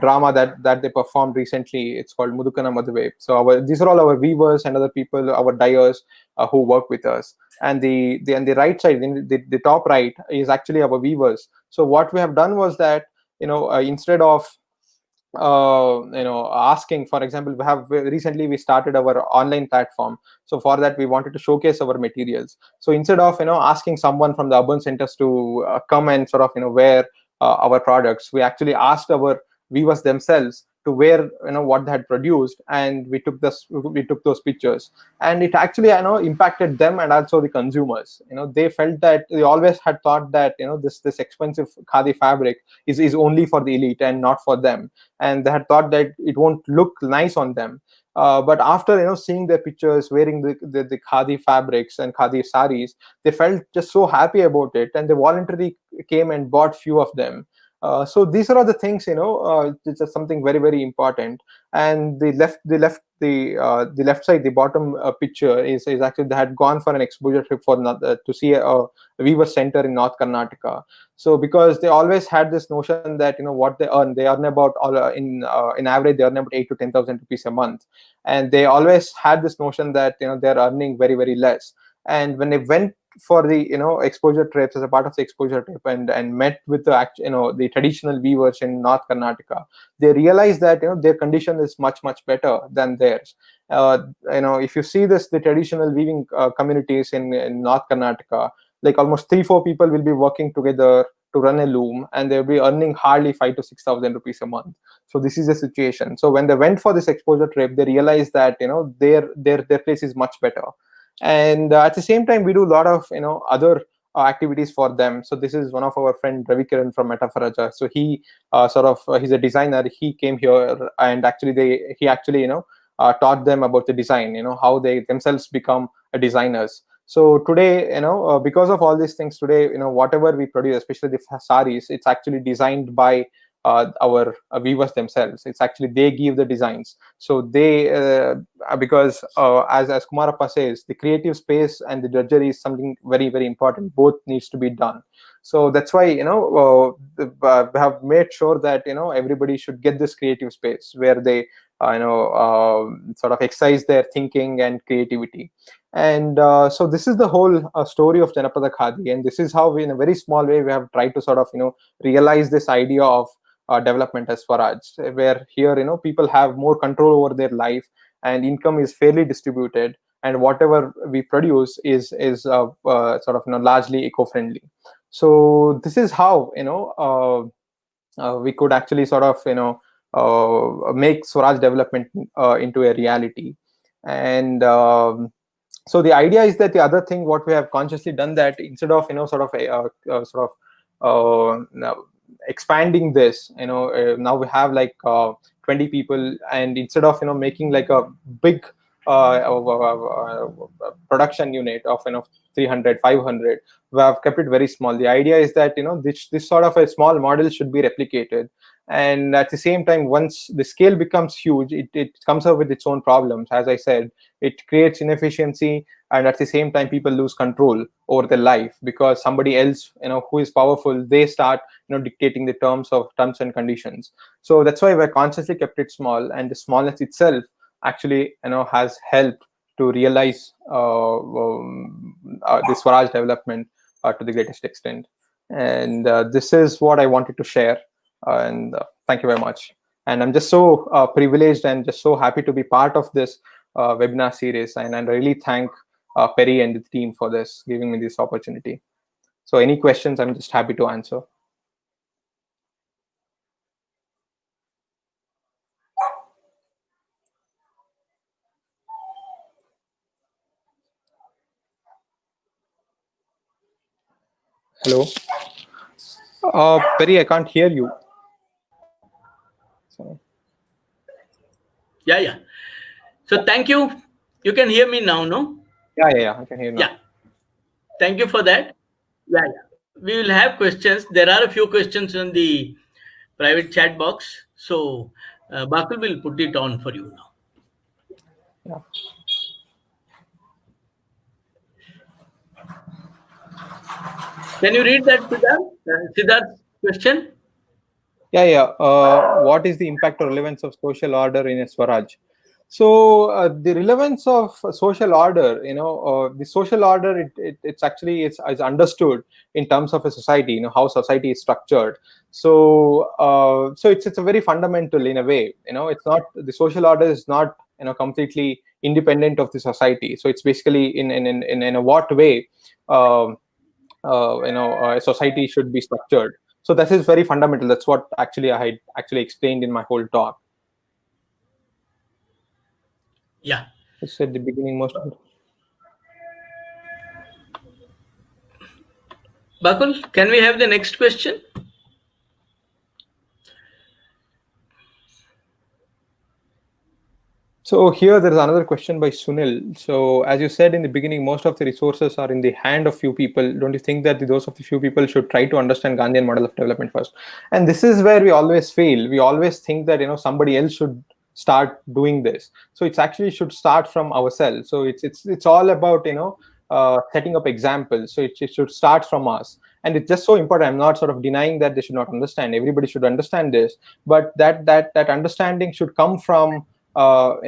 drama that they performed recently. It's called Mudukana Maduve. So these are all our weavers and other people, our dyers who work with us. And the right side, the top right, is actually our weavers. So what we have done was that instead of asking, for example, we started our online platform. So for that, we wanted to showcase our materials. So instead of asking someone from the urban centers to come and wear our products, we actually asked our weavers themselves to wear what they had produced, and we took those pictures, and it actually impacted them and also the consumers. They felt that they always had thought that this expensive khadi fabric is only for the elite and not for them, and they had thought that it won't look nice on them. But after seeing their pictures wearing the khadi fabrics and khadi saris, they felt just so happy about it, and they voluntarily came and bought few of them. So these are all the things, it's just something very, very important. And the left side, the bottom picture is actually they had gone for an exposure trip to see a weaver center in North Karnataka. So because they always had this notion that what they earn about in average, they earn about 8 to 10,000 rupees a month, and they always had this notion that they're earning very, very less. And when they went for the exposure trips as a part of the exposure trip, and met with the traditional weavers in North Karnataka, they realized that their condition is much, much better than theirs. If you see the traditional weaving communities in North Karnataka, like almost 3-4 people will be working together to run a loom, and they'll be earning hardly 5 to 6 thousand rupees a month. So this is the situation. So when they went for this exposure trip, they realized that their place is much better. And at the same time, we do a lot of other activities for them. So this is one of our friend Ravi Kiran from Metafaraja. So he he's a designer. He came here, and actually he actually taught them about the design, how they themselves become designers. So today, because of all these things today, whatever we produce, especially the saris, it's actually designed by our weavers themselves. It's actually they give the designs. So they because as Kumarappa says, the creative space and the drudgery is something very, very important. Both needs to be done. So that's why we have made sure that everybody should get this creative space where they sort of exercise their thinking and creativity. And so this is the whole story of Janapada Khadi, and this is how we, in a very small way, we have tried to sort of realize this idea of development as Swaraj, where here people have more control over their life, and income is fairly distributed, and whatever we produce is sort of largely eco-friendly. So this is how we could actually sort of make Swaraj development into a reality. And so the idea is that the other thing what we have consciously done, that instead of now expanding this, now we have like 20 people, and instead of making like a big production unit of 300, 500, we have kept it very small. The idea is that this sort of a small model should be replicated, and at the same time, once the scale becomes huge, it comes up with its own problems. As I said, it creates inefficiency, and at the same time people lose control over their life, because somebody else who is powerful, they start dictating the terms and conditions. So that's why we're consciously kept it small, and the smallness itself actually has helped to realize the Swaraj development to the greatest extent. And this is what I wanted to share, and thank you very much. And I'm just so privileged and just so happy to be part of this webinar series, and I really thank Perry and the team for this, giving me this opportunity. So any questions, I'm just happy to answer. Hello, Perry, I can't hear you. So. Yeah. So thank you. You can hear me now, no? Yeah, I can hear you now. Yeah. Thank you for that. Yeah. We will have questions. There are a few questions in the private chat box. So Bakul will put it on for you now. Yeah. Can you read that, Siddharth? Siddharth's question? Yeah. What is the impact or relevance of social order in a Swaraj? So the relevance of social order, the social order, it's understood in terms of a society, how society is structured. So it's a very fundamental in a way. It's not, the social order is not completely independent of the society. So it's basically in a what way a society should be structured. So that is very fundamental. That's what actually I had actually explained in my whole talk. Yeah. I said the beginning most of it. Bakul, can we have the next question? So here there is another question by Sunil. So as you said in the beginning, most of the resources are in the hand of few people. Don't you think that those of the few people should try to understand Gandhian model of development first? And this is where we always fail. We always think that somebody else should start doing this. So it's actually should start from ourselves. So it's all about setting up examples. So it should start from us. And it's just so important. I'm not sort of denying that they should not understand. Everybody should understand this, but that understanding should come from our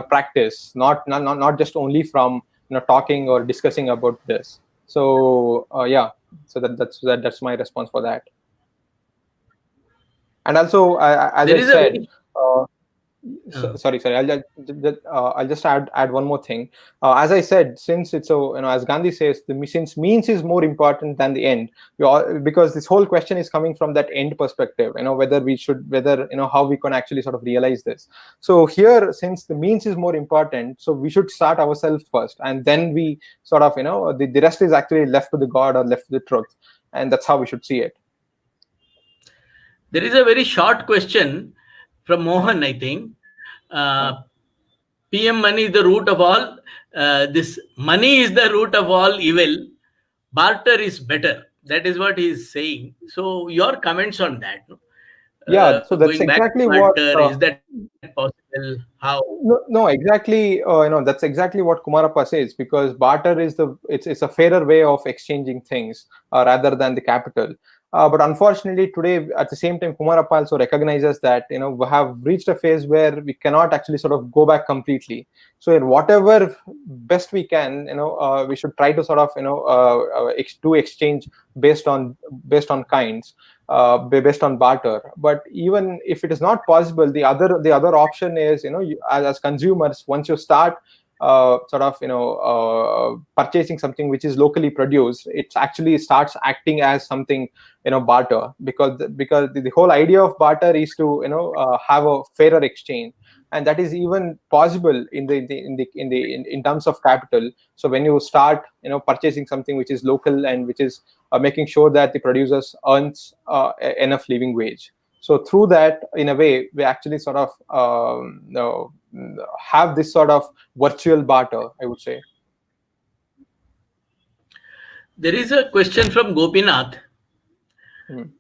practice, not just only from talking or discussing about this. So yeah, so that's my response for that. And also, as There I is a said, very uh, uh, sorry, I'll just add one more thing. As I said, since it's so, as Gandhi says, the since means is more important than the end. Because this whole question is coming from that end perspective, whether how we can actually sort of realize this. So here, since the means is more important, so we should start ourselves first, and then we sort of the rest is actually left to the God or left to the truth, and that's how we should see it. there is a very short question from Mohan, I think. Uh, PM money is the root of all. This money is the root of all evil. Barter is better. That is what he is saying. So your comments on that? No? yeah, so that's Going back to exactly what. barter, is that possible? How? No, exactly. That's exactly what Kumarappa says, because barter is it's a fairer way of exchanging things rather than the capital. But unfortunately, today at the same time, Kumarappa also recognizes that we have reached a phase where we cannot actually sort of go back completely. So in whatever best we can, we should try to sort of do exchange based on kinds, based on barter. But even if it is not possible, the other option is, as consumers, once you start sort of purchasing something which is locally produced, it actually starts acting as something barter, because the whole idea of barter is to have a fairer exchange. And that is even possible in terms of capital. So when you start purchasing something which is local, and which is making sure that the producers earns enough living wage. So through that, in a way, we actually sort of have this sort of virtual barter, I would say. There is a question from Gopinath. Mm.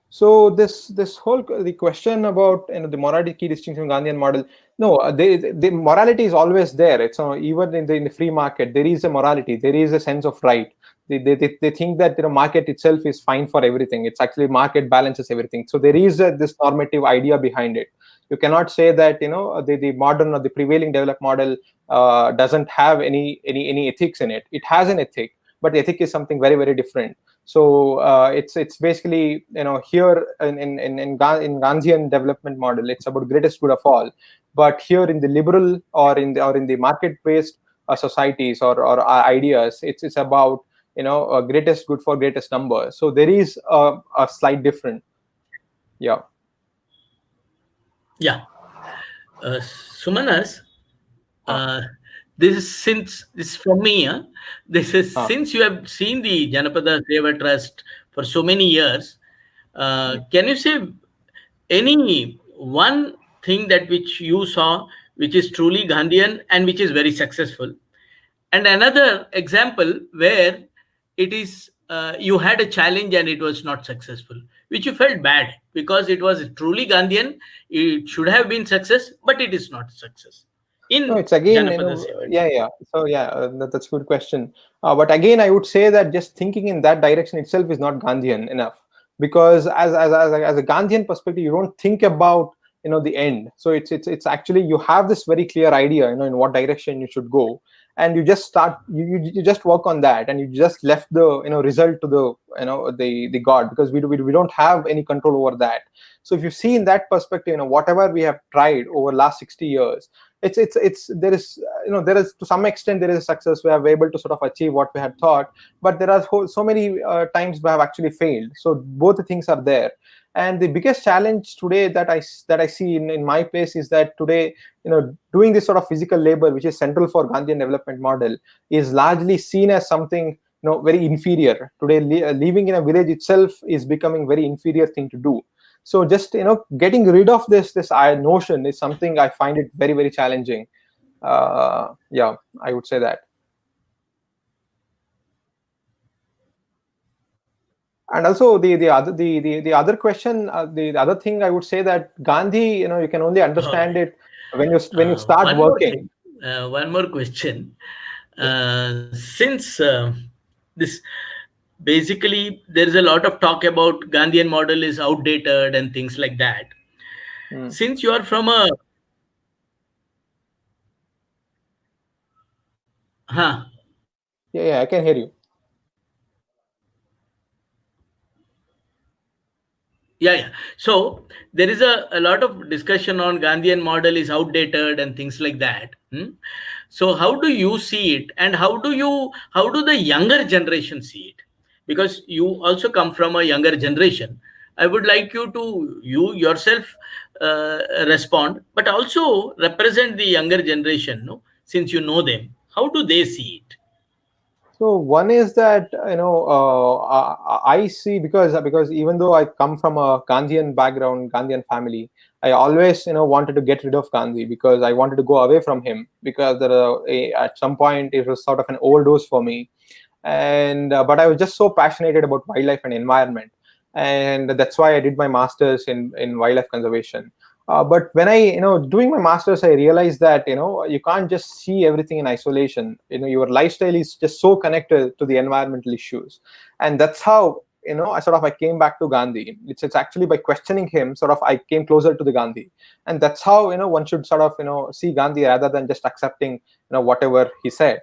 So this whole the question about the morality key distinction Gandhian model. No, the morality is always there. It's even in the free market, there is a morality, there is a sense of right. They think that market itself is fine for everything. It's actually market balances everything. So there is this normative idea behind it. You cannot say that the modern or the prevailing developed model doesn't have any ethics in it. It has an ethic, but the ethic is something very, very different. So it's basically here in Gandhian development model, it's about greatest good of all. But here in the liberal or in the market based societies or ideas, it's about greatest good for greatest number. So there is a slight difference. Yeah. Yeah. Sumanas, uh, uh, this is since this from me. This is uh, since you have seen the Janapada Seva Trust for so many years. mm. Can you say any one thing that which you saw which is truly Gandhian and which is very successful, and another example where it is you had a challenge and it was not successful, which you felt bad because it was truly Gandhian, it should have been success, but it is not success No, in it's again, Janapada Seva. yeah. So yeah, that's a good question. But again, I would say that just thinking in that direction itself is not Gandhian enough, because as a Gandhian perspective, you don't think about the end. So it's actually, you have this very clear idea, in what direction you should go, and you just start, you just work on that, and you just left the result to the God, because we don't have any control over that. So if you see in that perspective, whatever we have tried over last 60 years, it's there is there is, to some extent, there is a success. We are able to sort of achieve what we had thought, but there are so many times we have actually failed. So both the things are there. And the biggest challenge today that I see in my place is that today, doing this sort of physical labor, which is central for Gandhian development model, is largely seen as something very inferior. Today, living in a village itself is becoming very inferior thing to do. So just getting rid of this notion is something I find it very, very challenging. Yeah, I would say that. And also the other question, the other thing I would say, that Gandhi, you can only All understand right. it when you start One more working. thing, one more question. Yeah. Since this basically there is a lot of talk about Gandhian model is outdated and things like that. Mm. Since you are from a, huh, Yeah, I can hear you. yeah, yeah. So there is a lot of discussion on Gandhian model is outdated and things like that. Hmm? So how do you see it, and how do the younger generation see it? Because you also come from a younger generation. I would like you yourself respond, but also represent the younger generation. No, since you know them, how do they see it? So one is that I see, because even though I come from a Gandhian background, Gandhian family, I always wanted to get rid of Gandhi, because I wanted to go away from him, because at some point it was sort of an overdose for me. And but I was just so passionate about wildlife and environment, and that's why I did my masters in wildlife conservation. But when I doing my masters, I realized that you can't just see everything in isolation. Your lifestyle is just so connected to the environmental issues. And that's how I came back to Gandhi. It's actually by questioning him, sort of I came closer to the Gandhi. And that's how one should sort of see Gandhi, rather than just accepting whatever he said.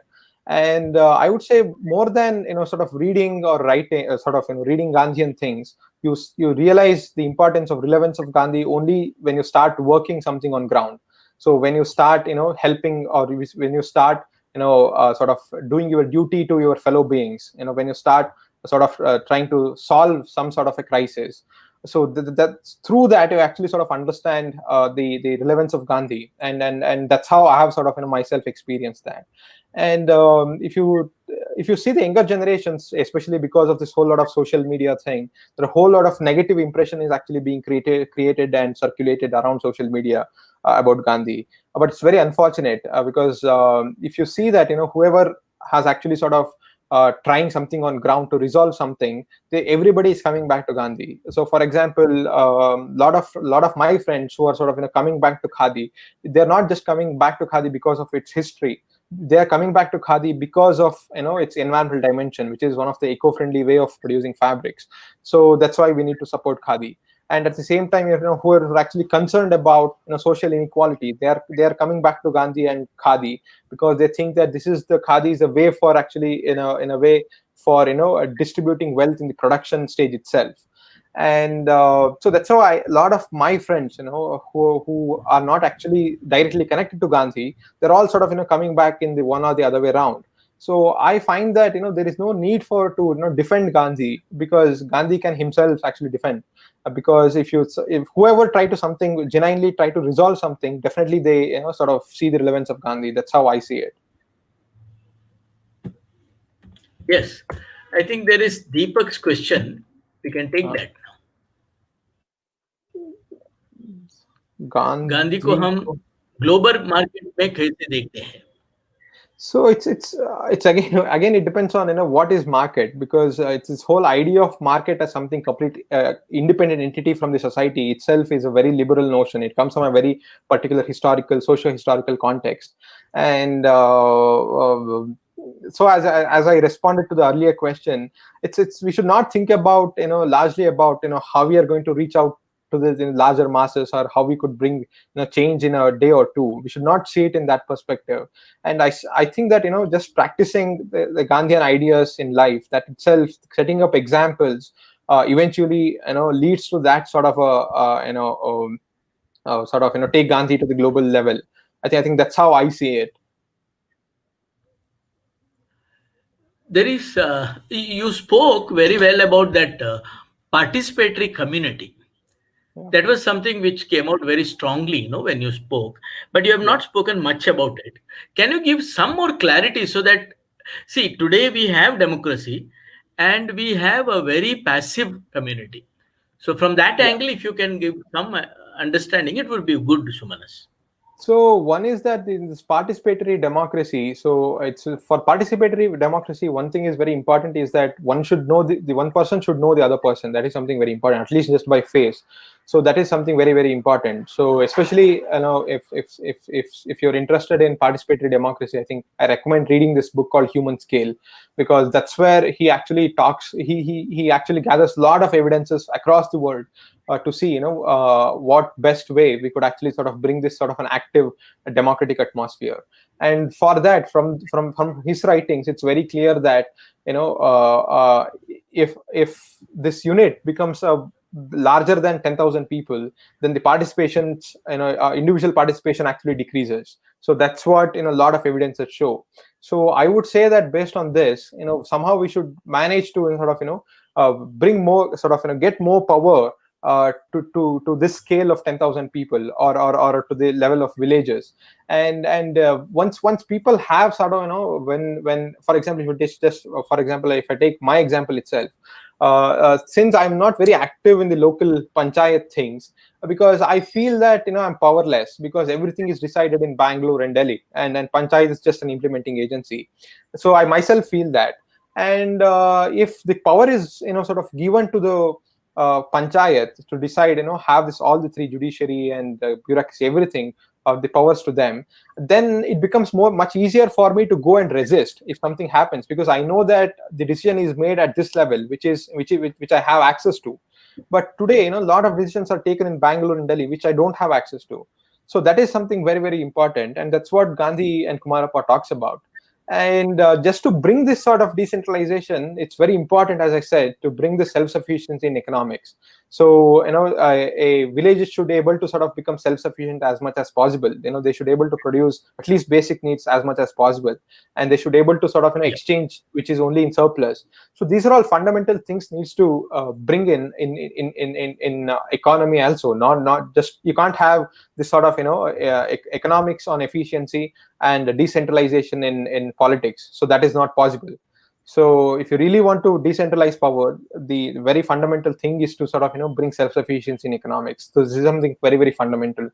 And I would say, more than sort of reading or writing, sort of reading Gandhian things, you realize the importance of relevance of Gandhi only when you start working something on ground. So when you start helping, or when you start sort of doing your duty to your fellow beings, when you start sort of trying to solve some sort of a crisis. So that's through that you actually sort of understand the relevance of Gandhi. And that's how I have sort of myself experienced that. And if you see the younger generations, especially because of this whole lot of social media thing, there are a whole lot of negative impression is actually being created and circulated around social media about Gandhi. But it's very unfortunate, because if you see that whoever has actually sort of trying something on ground to resolve something, everybody is coming back to Gandhi. So for example, lot of my friends who are sort of coming back to Khadi, they're not just coming back to Khadi because of its history. They are coming back to Khadi because of its environmental dimension, which is one of the eco-friendly way of producing fabrics. So that's why we need to support Khadi. And at the same time, who are actually concerned about social inequality, they are coming back to Gandhi and Khadi, because they think that this is the Khadi is a way for actually in a way for distributing wealth in the production stage itself. And so that's how a lot of my friends who are not actually directly connected to Gandhi, they're all sort of coming back in the one or the other way around. So I find that there is no need for to defend Gandhi, because Gandhi can himself actually defend. Because if whoever try to something genuinely try to resolve something, definitely they sort of see the relevance of Gandhi. That's how I see it. Yes, I think there is Deepak's question. We can take uh, that now. Gandhi को Gandhi हम ko- global market में कैसे देखते हैं? So it's again it depends on what is market, because it's this whole idea of market as something complete independent entity from the society itself is a very liberal notion. It comes from a very particular historical, socio-historical context. And so as I responded to the earlier question, it's we should not think about largely about how we are going to reach out to the larger masses, or how we could bring change in a day or two. We should not see it in that perspective. And I think that just practicing the Gandhian ideas in life, that itself, setting up examples, eventually leads to that sort of a sort of take Gandhi to the global level. I think that's how I see it. There is, you spoke very well about that participatory community. Yeah. That was something which came out very strongly, when you spoke, but you have Yeah. not spoken much about it. Can you give some more clarity so that, see, today we have democracy and we have a very passive community. So, from that Yeah. angle, if you can give some understanding, it would be good, Sumanas. So one is that in this participatory democracy, so it's for participatory democracy, one thing is very important is that one should know the one person should know the other person. That is something very important, at least just by face. So that is something very, very important. So especially, if you're interested in participatory democracy, I think I recommend reading this book called Human Scale, because that's where he actually talks. He actually gathers a lot of evidences across the world to see what best way we could actually sort of bring this sort of an active democratic atmosphere. And for that, from his writings, it's very clear that if this unit becomes a larger than 10,000 people, then the participation, individual participation actually decreases. So that's what a lot of evidences show. So I would say that based on this, somehow we should manage to sort of bring more sort of get more power to this scale of 10,000 people, or to the level of villages. And once people have sort of when for example, if you just for example, if I take my example itself, since I'm not very active in the local panchayat things, because I feel that I'm powerless, because everything is decided in Bangalore and Delhi, and panchayat is just an implementing agency. So I myself feel that. And if the power is sort of given to the panchayat to decide, have this all the three, judiciary and bureaucracy, everything, the powers to them, then it becomes much easier for me to go and resist if something happens, because I know that the decision is made at this level, which I have access to. But today, a lot of decisions are taken in Bangalore and Delhi, which I don't have access to. So that is something very, very important, and that's what Gandhi and Kumarappa talks about. And just to bring this sort of decentralization, it's very important, as I said, to bring the self-sufficiency in economics. So a village should be able to sort of become self-sufficient as much as possible. They should be able to produce at least basic needs as much as possible, and they should be able to sort of Yeah. exchange which is only in surplus. So these are all fundamental things needs to bring in economy also. Not just, you can't have this sort of economics on efficiency and decentralization in politics. So that is not possible. So if you really want to decentralize power, the very fundamental thing is to sort of bring self-sufficiency in economics. So this is something very, very fundamental.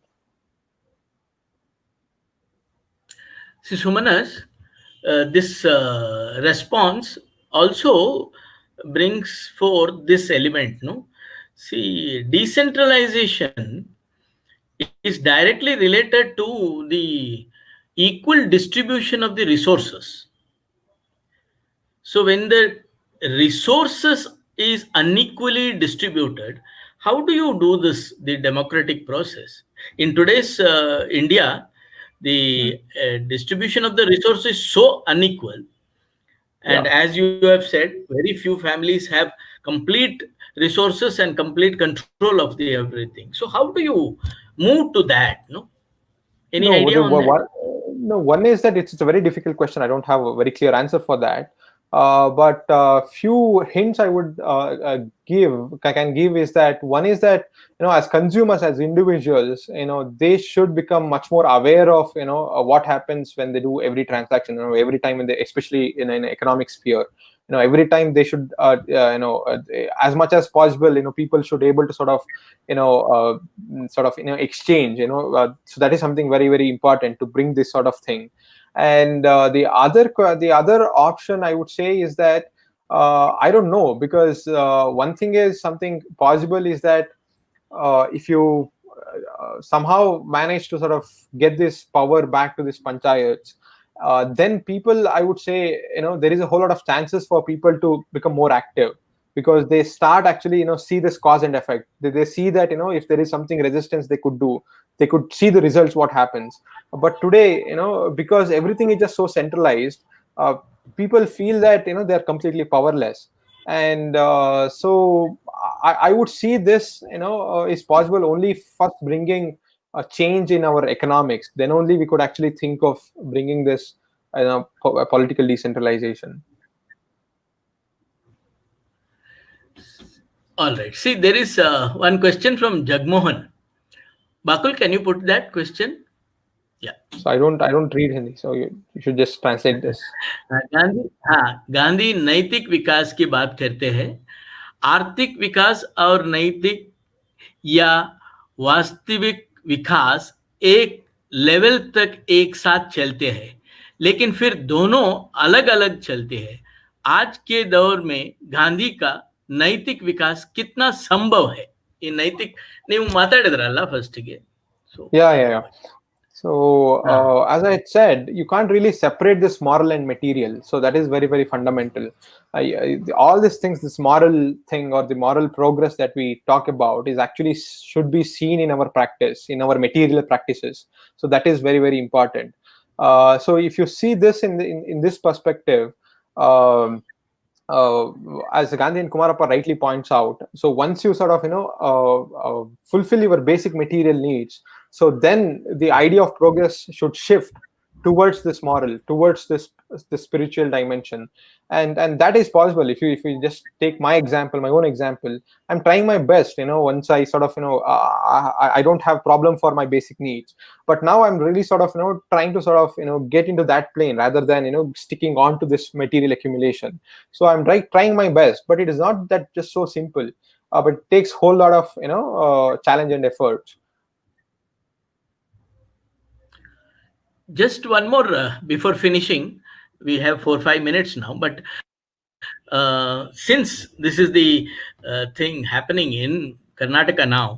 See, Sumanas, this response also brings forth this element, no? See, decentralization is directly related to the equal distribution of the resources. So when the resources is unequally distributed, how do you do this, the democratic process? In today's India, Hmm. the distribution of the resources is so unequal. And Yeah. as you have said, very few families have complete resources and complete control of the everything. So how do you move to that? No? Any No, idea on that? one, no, one is that it's a very difficult question. I don't have a very clear answer for that. But few hints I would I can give is that one is that as consumers, as individuals, they should become much more aware of what happens when they do every transaction. Every time in the, especially in an economic sphere. Every time they should as much as possible, people should able to sort of you know uh, exchange, so that is something very, very important to bring this sort of thing. And the other option I would say is that I don't know, because one thing is something possible is that if you somehow manage to sort of get this power back to this panchayats, then people, I would say, there is a whole lot of chances for people to become more active, because they start actually see this cause and effect. They see that if there is something resistance they could do, they could see the results what happens. But today, because everything is just so centralized, uh, people feel that they're completely powerless. And so I would see this is possible only first bringing change in our economics, then only we could actually think of bringing this political decentralization. All right. See, there is one question from Jagmohan. Bakul, can you put that question? Yeah. So I don't read Hindi, so you should just translate this. Gandhi नैतिक विकास की बात करते हैं. आर्थिक विकास और नैतिक या वास्तविक विकास एक लेवल तक एक साथ चलते हैं, लेकिन फिर दोनों अलग अलग चलते हैं. आज के दौर में गांधी का नैतिक विकास कितना संभव है? ಈ ನೈತಿಕ ನೀವು ಮಾತಾಡಿದ್ರಲ್ಲ ಫಸ್ಟ್ಗೆ. Yeah. So as I said, you can't really separate this moral and material. So that is very, very fundamental. All these things, this moral thing or the moral progress that we talk about is actually should be seen in our practice, in our material practices. So that is very, very important. So if you see this in this perspective, um, as Gandhi and Kumarappa rightly points out, so once you sort of fulfill your basic material needs, so then the idea of progress should shift towards this moral, towards this spiritual dimension, and that is possible if you just take my example, my own example. I'm trying my best, once I sort of I don't have problem for my basic needs, but now I'm really sort of trying to sort of get into that plane rather than sticking on to this material accumulation. So I'm trying my best, but it is not that just so simple, but it takes whole lot of challenge and effort. Just one more before finishing. We have 4-5 minutes now, but since this is the thing happening in Karnataka now,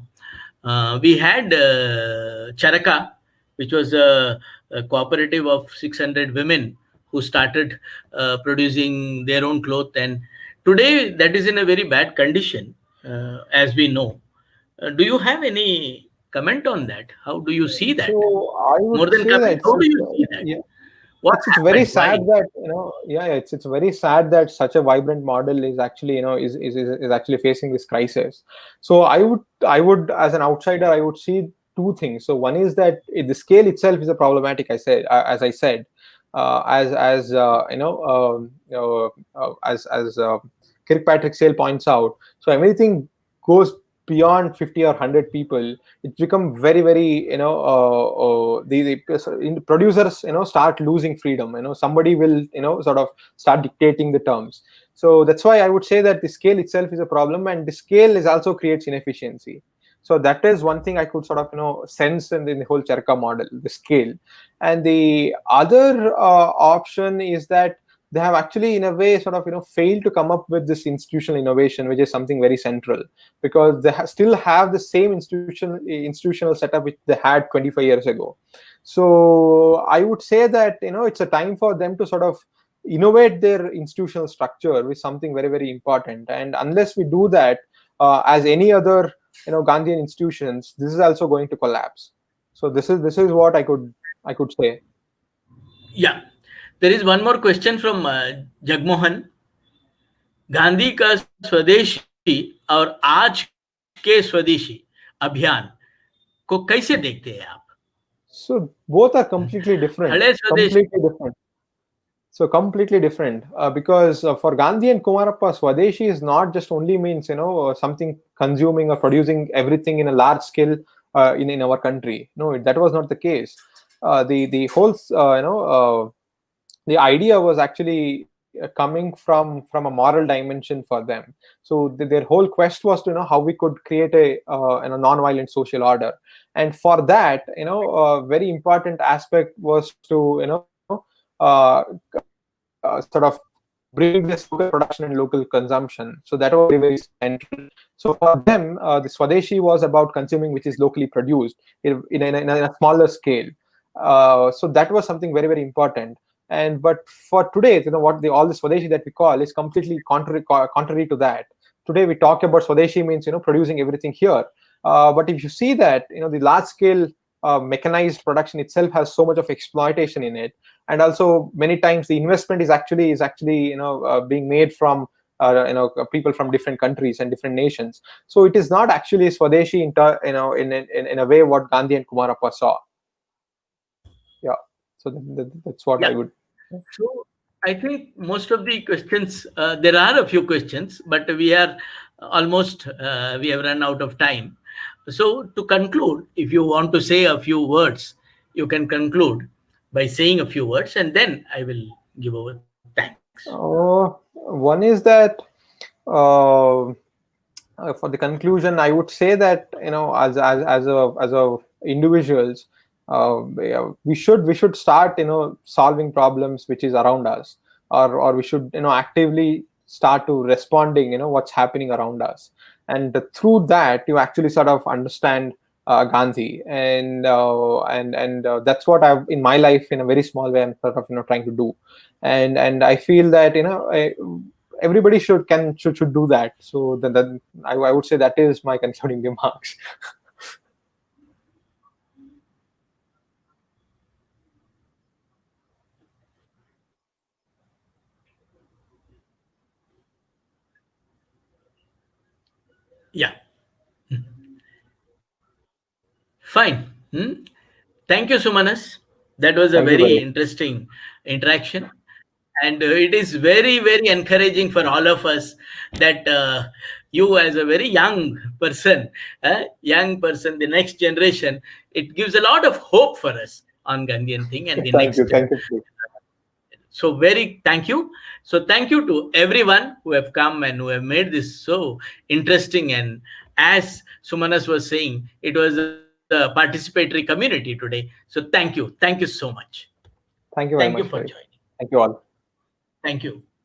we had Charaka, which was a cooperative of 600 women who started producing their own cloth, and today that is in a very bad condition, as we know. Do you have any comment on that? How do you see that? So I More would than say comment, that how do you see that? yeah, What it's very happened? sad Why? that it's very sad that such a vibrant model is actually is actually facing this crisis. So I would as an outsider, I would see two things. So one is that the scale itself is a problematic. I said, as I said, as Kirkpatrick Sale points out. So everything goes beyond 50 or 100 people, it's become very, very the producers start losing freedom. Somebody will sort of start dictating the terms. So that's why I would say that the scale itself is a problem, and the scale is also creates inefficiency. So that is one thing I could sort of sense in the whole Charka model, the scale. And the other option is that they have actually in a way sort of failed to come up with this institutional innovation, which is something very central, because they still have the same institutional setup which they had 25 years ago. So I would say that it's a time for them to sort of innovate their institutional structure with something very, very important. And unless we do that, as any other Gandhian institutions, this is also going to collapse. So this is what I could say. Yeah. There is one more question from Jagmohan. Gandhi का स्वदेशी और आज के स्वदेशी अभियान को कैसे देखते हैं आप? So both are completely different. हड़े स्वदेशी Completely different. So completely different, because for Gandhi and Kumarappa, Swadeshi is not just only means something consuming or producing everything in a large scale in our country. No, that was not the case. The whole the idea was actually coming from a moral dimension for them. So their whole quest was to know how we could create a non-violent social order, and for that a very important aspect was to sort of bring this local production and local consumption. So that was very, very central. So for them, the Swadeshi was about consuming which is locally produced in a smaller scale. So that was something very, very important. And but for today, what all the Swadeshi that we call is completely contrary to that. Today we talk about Swadeshi means producing everything here. But if you see that the large scale mechanized production itself has so much of exploitation in it, and also many times the investment is actually being made from people from different countries and different nations. So it is not actually Swadeshi in a way what Gandhi and Kumarappa saw. Yeah. So that's what I Yeah. would. So I think most of the questions, there are a few questions, but we are almost, we have run out of time. So to conclude, if you want to say a few words, you can conclude by saying a few words, and then I will give over. Thanks. One is that for the conclusion, I would say that as a individuals, yeah, we should start solving problems which is around us, or we should actively start to responding what's happening around us, and through that you actually sort of understand Gandhi, and that's what I've in my life in a very small way I'm sort of trying to do, and I feel that everybody should do that. So then I would say that is my concluding remarks. Yeah. Fine. Thank you, Sumanas. That was a Thank you very very interesting interaction. And it is very, very encouraging for all of us that you, as a very young person, the next generation, it gives a lot of hope for us on Gandhian thing and much. the Thank you. next. Thank you. So very thank you. So thank you to everyone who have come and who have made this so interesting. And as Sumanas was saying, it was a participatory community today. So thank you so much. Thank you Thank very you for much, joining. Hari. Thank you all. Thank you.